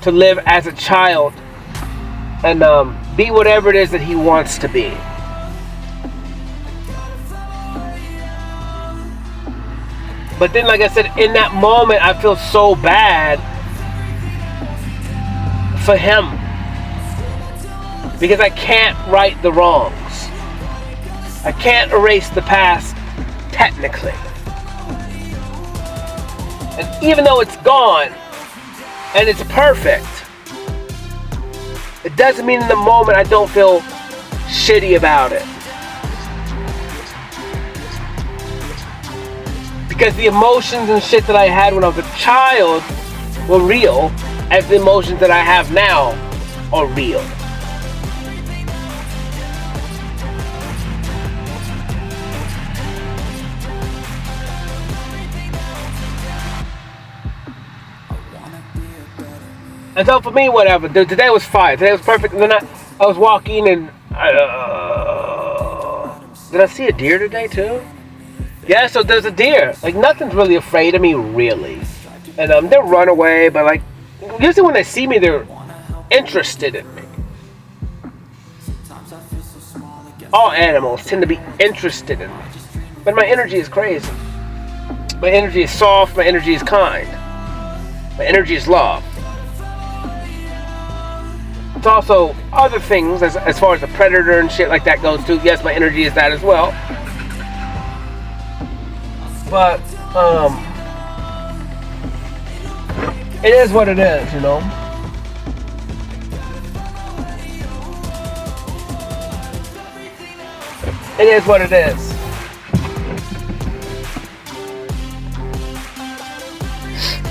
Speaker 1: to live as a child and be whatever it is that he wants to be. But then, like I said, in that moment, I feel so bad for him because I can't right the wrongs. I can't erase the past technically. And even though it's gone and it's perfect, it doesn't mean in the moment I don't feel shitty about it. Because the emotions and shit that I had when I was a child were real, as the emotions that I have now are real. And so for me, whatever. Today was fine. Today was perfect. And then I was walking and did I see a deer today too? Yeah, so there's a deer. Like nothing's really afraid of me, really. And they'll run away, but like usually when they see me, they're interested in me. All animals tend to be interested in me. But my energy is crazy. My energy is soft. My energy is kind. My energy is love. It's also other things as far as the predator and shit like that goes too. Yes, my energy is that as well. But it is what it is, you know. It is what it is.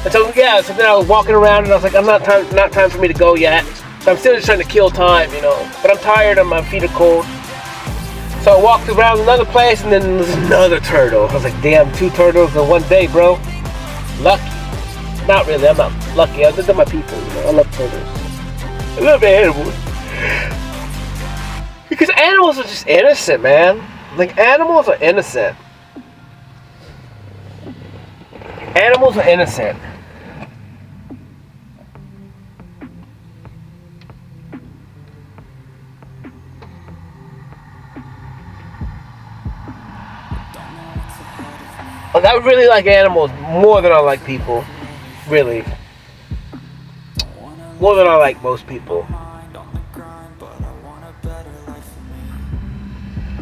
Speaker 1: And so yeah, so then I was walking around and I was like, not time for me to go yet. So I'm still just trying to kill time, you know. But I'm tired and my feet are cold. So I walked around another place and then there's another turtle. I was like, damn, 2 turtles in one day, bro. Lucky. Not really, I'm not lucky. They're my people, you know. I love turtles. I love animals. Because animals are just innocent, man. Like, animals are innocent. Animals are innocent. Like, I really like animals more than I like people. Really. More than I like most people.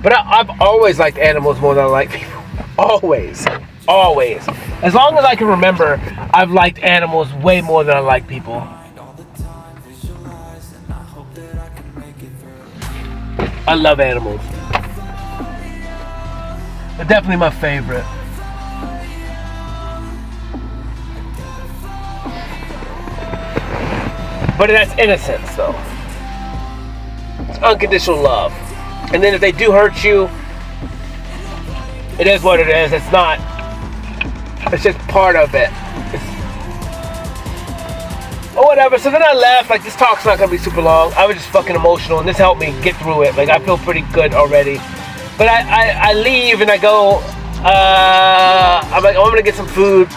Speaker 1: But I've always liked animals more than I like people. Always. Always. As long as I can remember, I've liked animals way more than I like people. I love animals. They're definitely my favorite. But that's innocence, though. It's unconditional love. And then if they do hurt you, it is what it is. It's not. It's just part of it. Or whatever. So then I left. Like, this talk's not going to be super long. I was just fucking emotional, and this helped me get through it. Like, I feel pretty good already. But I leave, and I go, I'm like, oh, I'm going to get some food.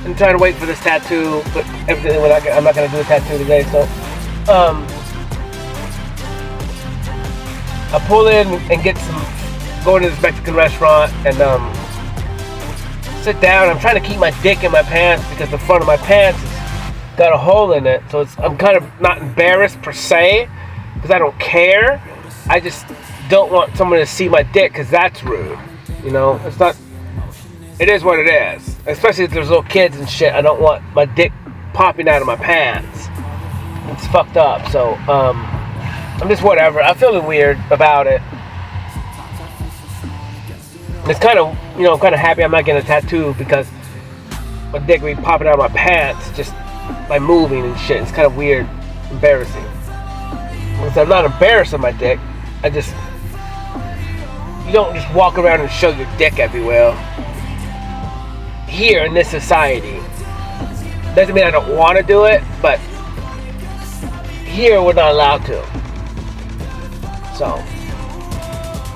Speaker 1: I'm trying to wait for this tattoo, but everything I'm not gonna do a tattoo today. So, I pull in and go to this Mexican restaurant and sit down. I'm trying to keep my dick in my pants because the front of my pants has got a hole in it. So I'm kind of not embarrassed per se because I don't care. I just don't want someone to see my dick because that's rude. You know, it's not. It is what it is. Especially if there's little kids and shit. I don't want my dick popping out of my pants. It's fucked up. So, I'm just whatever. I'm feeling weird about it. It's kind of, you know, I'm kind of happy I'm not getting a tattoo because my dick will be popping out of my pants just by moving and shit. It's kind of weird. Embarrassing. Because I'm not embarrassed of my dick. You don't just walk around and show your dick everywhere. Here in this society. Doesn't mean I don't want to do it, but here we're not allowed to. So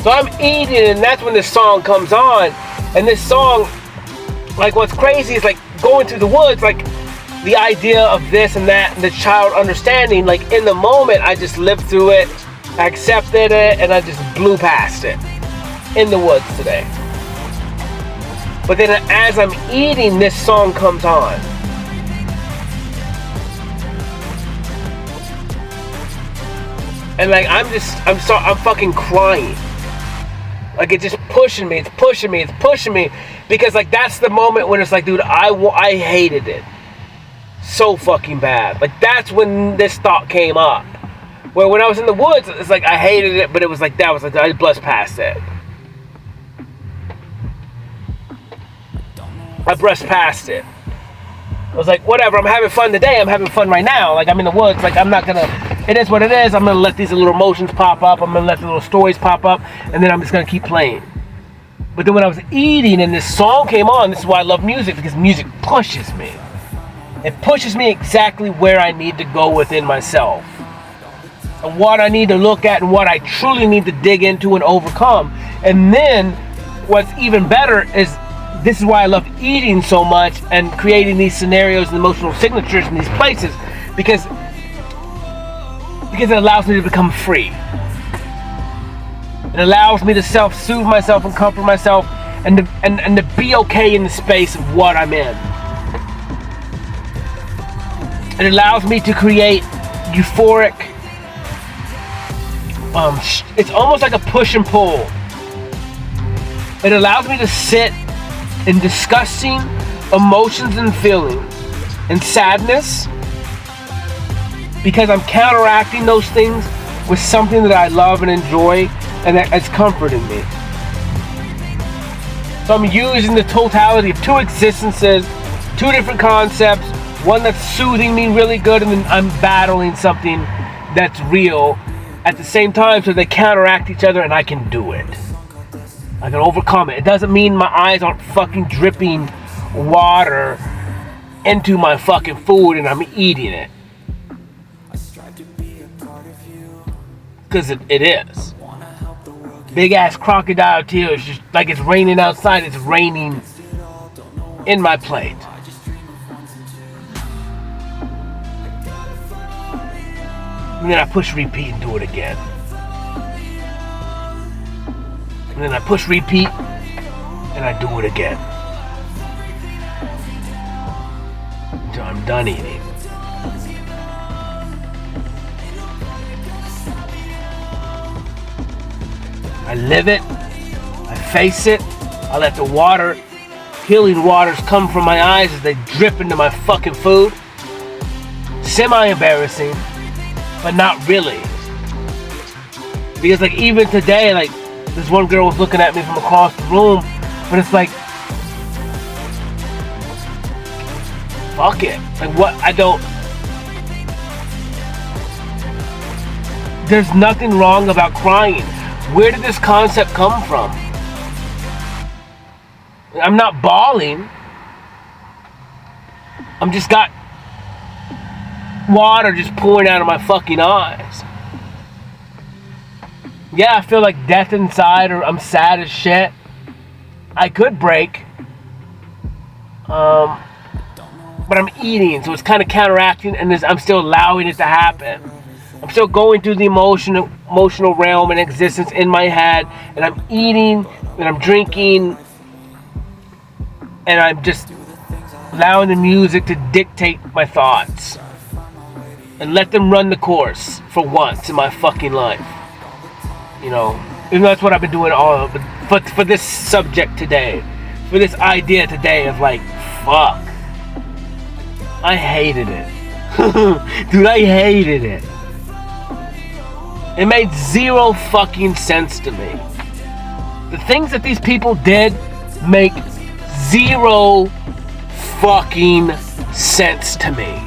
Speaker 1: I'm eating, and that's when this song comes on. And this song like what's crazy is like going through the woods, like the idea of this and that and the child understanding, like in the moment I just lived through it, I accepted it, and I just blew past it in the woods today. But then as I'm eating, this song comes on. And like I'm fucking crying. Like it's just pushing me, it's pushing me. Because like that's the moment when it's like, dude, I hated it so fucking bad. Like that's when this thought came up. Where when I was in the woods, it's like I hated it, but it was like I brushed past it. I brushed past it. I was like, whatever, I'm having fun today, I'm having fun right now. Like I'm in the woods, like I'm not gonna, it is what it is. I'm gonna let these little emotions pop up, I'm gonna let the little stories pop up, and then I'm just gonna keep playing. But then when I was eating and this song came on, this is why I love music, because music pushes me. It pushes me exactly where I need to go within myself. And what I need to look at and what I truly need to dig into and overcome. And then what's even better is, this is why I love eating so much and creating these scenarios and emotional signatures in these places, because it allows me to become free. It allows me to self-soothe myself and comfort myself, and to be okay in the space of what I'm in. It allows me to create euphoric, it's almost like a push and pull. It allows me to sit in disgusting emotions and feelings and sadness, because I'm counteracting those things with something that I love and enjoy and that is comforting me. So I'm using the totality of two existences, two different concepts, one that's soothing me really good, and then I'm battling something that's real at the same time, so they counteract each other and I can do it. I can overcome it. It doesn't mean my eyes aren't fucking dripping water into my fucking food and I'm eating it. Because it is. Big ass crocodile tears, just like it's raining outside, it's raining in my plate. And then I push repeat and do it again. And then I push repeat and I do it again. Until I'm done eating. I live it. I face it. I let the water, healing waters come from my eyes as they drip into my fucking food. Semi-embarrassing, but not really. Because like even today, like this one girl was looking at me from across the room, but it's like, fuck it. Like what, there's nothing wrong about crying. Where did this concept come from? I'm not bawling. I'm just got water just pouring out of my fucking eyes. Yeah, I feel like death inside, or I'm sad as shit. I could break. But I'm eating, so it's kind of counteracting, and I'm still allowing it to happen. I'm still going through the emotional realm and existence in my head, and I'm eating, and I'm drinking, and I'm just allowing the music to dictate my thoughts and let them run the course for once in my fucking life. You know, even though that's what I've been doing all, but for this subject today, for this idea today of like, fuck, I hated it. Dude, I hated it. It made zero fucking sense to me. The things that these people did make zero fucking sense to me.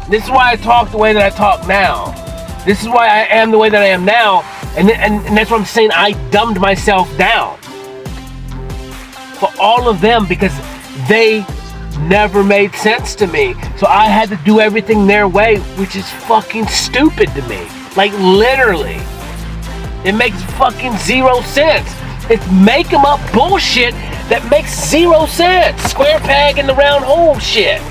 Speaker 1: This is why I talk the way that I talk now. This is why I am the way that I am now. And that's what I'm saying. I dumbed myself down for all of them because they never made sense to me. So I had to do everything their way, which is fucking stupid to me. Like literally. It makes fucking zero sense. It's make 'em up bullshit that makes 0 sense. Square peg in the round hole shit.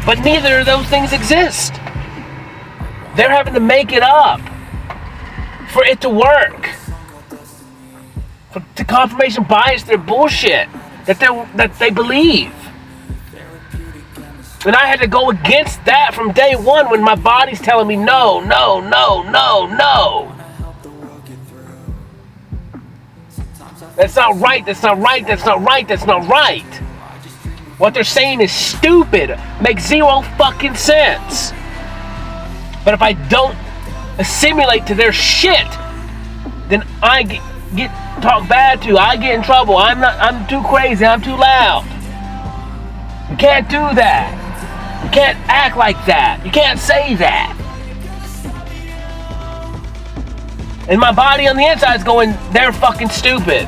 Speaker 1: But neither of those things exist. They're having to make it up for it to work. To confirmation bias their bullshit that they believe. And I had to go against that from day one when my body's telling me no. That's not right, that's not right, that's not right, that's not right. What they're saying is stupid. Makes 0 fucking sense. But if I don't assimilate to their shit, then I get talked bad to. I get in trouble. I'm too crazy. I'm too loud. You can't do that. You can't act like that. You can't say that. And my body on the inside is going, they're fucking stupid.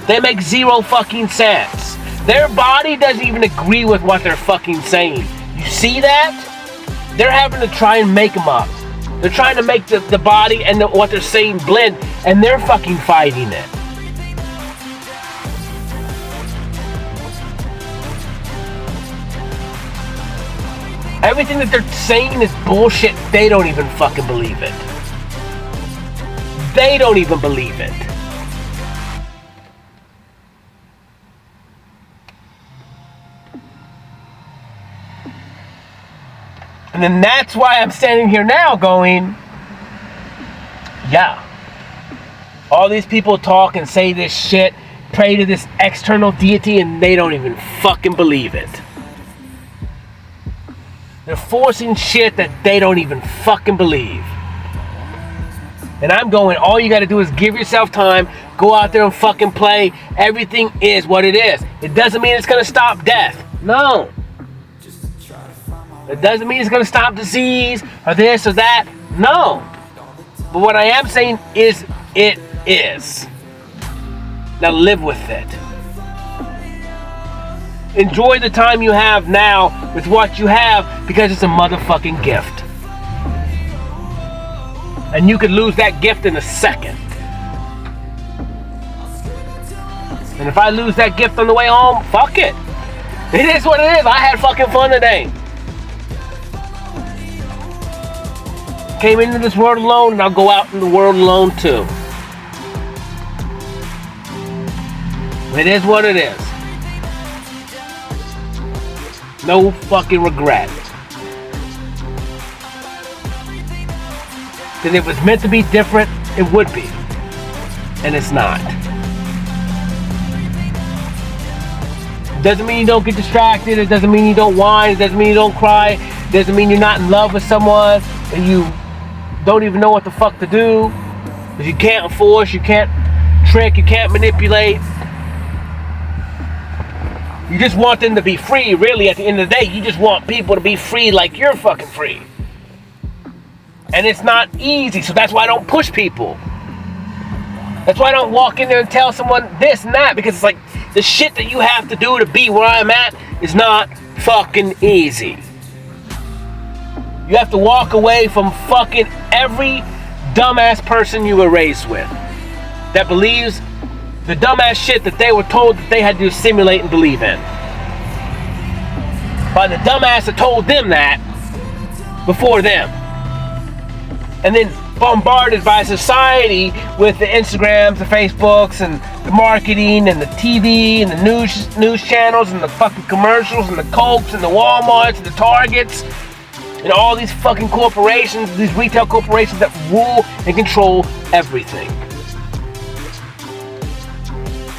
Speaker 1: They make 0 fucking sense. Their body doesn't even agree with what they're fucking saying. You see that? They're having to try and make them up. They're trying to make the body and what they're saying blend, and they're fucking fighting it. Everything that they're saying is bullshit. They don't even fucking believe it. They don't even believe it. And then that's why I'm standing here now going, yeah. All these people talk and say this shit, pray to this external deity, and they don't even fucking believe it. They're forcing shit that they don't even fucking believe. And I'm going, all you gotta do is give yourself time, go out there and fucking play. Everything is what it is. It doesn't mean it's gonna stop death. No. It doesn't mean it's going to stop disease or this or that. No. But what I am saying is it is. Now live with it. Enjoy the time you have now with what you have because it's a motherfucking gift. And you could lose that gift in a second. And if I lose that gift on the way home, fuck it. It is what it is. I had fucking fun today. Came into this world alone, and I'll go out in the world alone too. It is what it is. No fucking regret. Because if it was meant to be different, it would be. And it's not. It doesn't mean you don't get distracted. It doesn't mean you don't whine. It doesn't mean you don't cry. It doesn't mean you're not in love with someone and you don't even know what the fuck to do, because you can't force, you can't trick, you can't manipulate. You just want them to be free, really. At the end of the day, you just want people to be free like you're fucking free. And it's not easy, so that's why I don't push people. That's why I don't walk in there and tell someone this and that, because it's like, the shit that you have to do to be where I'm at is not fucking easy. You have to walk away from fucking every dumbass person you were raised with that believes the dumbass shit that they were told that they had to assimilate and believe in. By the dumbass that told them that before them. And then bombarded by society with the Instagrams, the Facebooks, and the marketing, and the TV, and the news channels, and the fucking commercials, and the Cokes, and the Walmarts, and the Targets. And all these fucking corporations, these retail corporations that rule and control everything.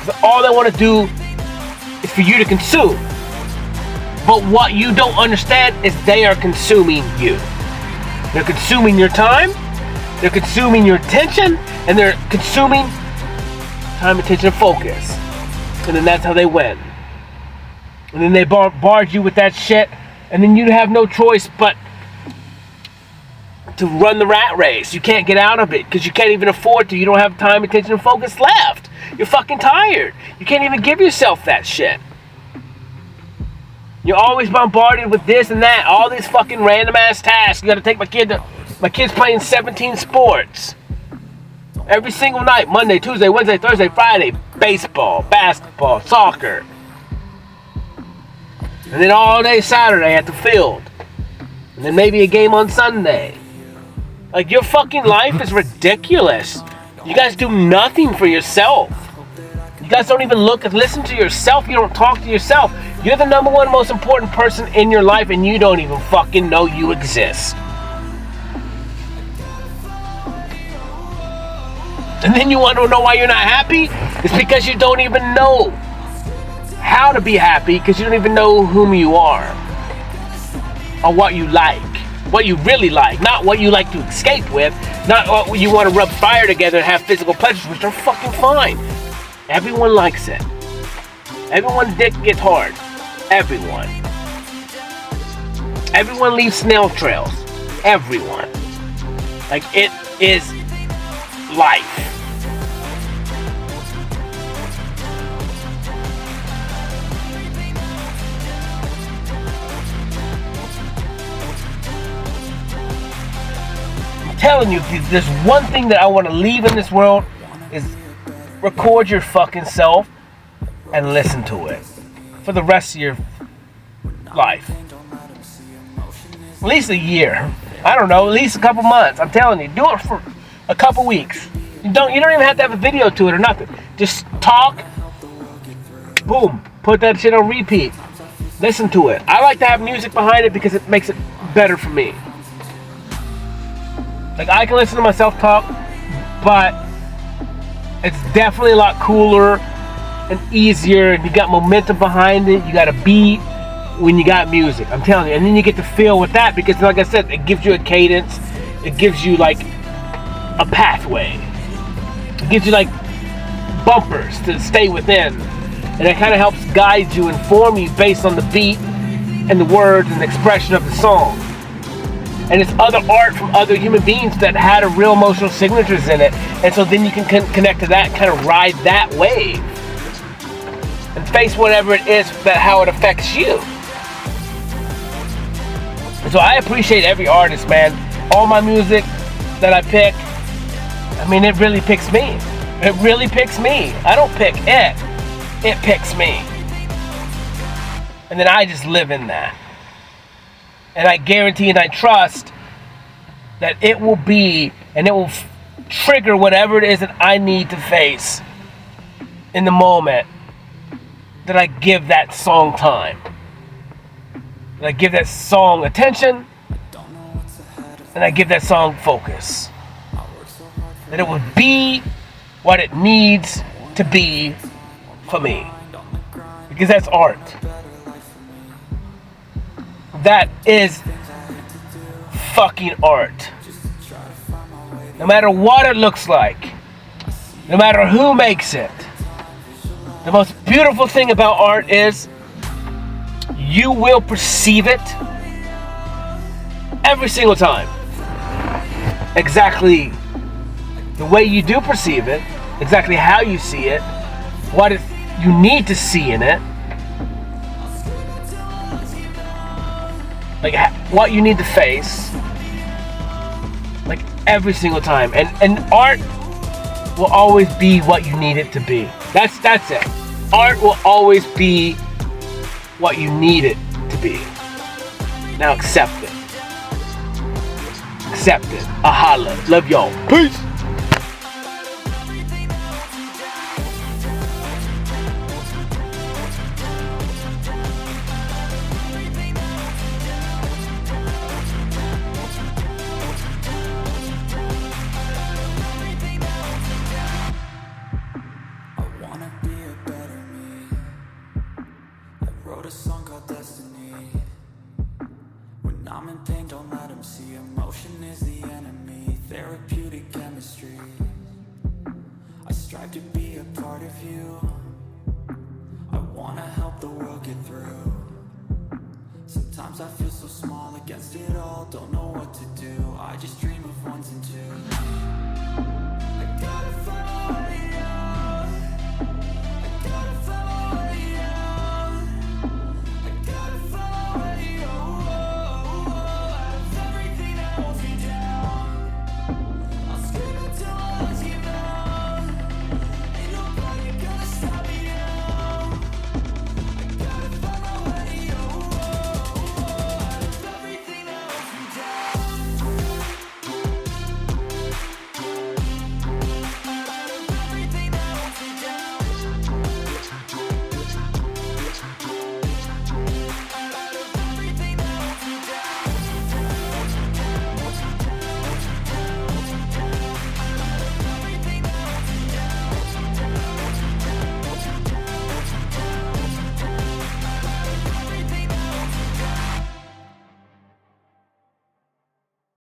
Speaker 1: So all they want to do is for you to consume. But what you don't understand is they are consuming you. They're consuming your time, they're consuming your attention, and they're consuming time, attention, and focus. And then that's how they win. And then they bombard you with that shit, and then you have no choice but to run the rat race. You can't get out of it because you can't even afford to. You don't have time, attention, and focus left. You're fucking tired. You can't even give yourself that shit. You're always bombarded with this and that, all these fucking random ass tasks. You gotta take my kid's playing 17 sports. Every single night, Monday, Tuesday, Wednesday, Thursday, Friday, baseball, basketball, soccer. And then all day Saturday at the field. And then maybe a game on Sunday. Like, your fucking life is ridiculous. You guys do nothing for yourself. You guys don't even look and listen to yourself. You don't talk to yourself. You're the number one most important person in your life, and you don't even fucking know you exist. And then you want to know why you're not happy? It's because you don't even know how to be happy, because you don't even know whom you are. Or what you like. What you really like. Not what you like to escape with. Not what you want to rub fire together and have physical pleasures, which are fucking fine. Everyone likes it. Everyone's dick gets hard. Everyone. Everyone leaves snail trails. Everyone. Like, it is life. I'm telling you, there's one thing that I want to leave in this world is record your fucking self and listen to it for the rest of your life. At least a year. I don't know, at least a couple months. I'm telling you, do it for a couple weeks. You don't even have to have a video to it or nothing. Just talk. Boom. Put that shit on repeat. Listen to it. I like to have music behind it because it makes it better for me. Like, I can listen to myself talk, but it's definitely a lot cooler and easier, and you got momentum behind it. You got a beat when you got music. I'm telling you. And then you get to feel with that because, like I said, it gives you a cadence. It gives you, like, a pathway. It gives you, like, bumpers to stay within. And it kind of helps guide you, inform you based on the beat and the words and the expression of the song. And it's other art from other human beings that had a real emotional signatures in it. And so then you can connect to that, kind of ride that wave. And face whatever it is, that how it affects you. And so I appreciate every artist, man. All my music that I pick, I mean, it really picks me. It really picks me. I don't pick it. It picks me. And then I just live in that. And I guarantee and I trust that it will be, and it will trigger whatever it is that I need to face in the moment that I give that song time. That I give that song attention. And I give that song focus. That it will be what it needs to be for me. Because that's art. That is fucking art. No matter what it looks like, no matter who makes it, the most beautiful thing about art is you will perceive it every single time exactly the way you do perceive it, exactly how you see it, what you need to see in it, like what you need to face, like every single time. And art will always be what you need it to be. That's it. Art will always be what you need it to be. Now accept it. Accept it. A holla. Love y'all. Peace.
Speaker 2: Wrote a song called Destiny. When I'm in pain, don't let them see. Emotion is the enemy. Therapeutic chemistry. I strive to be a part of you. I wanna help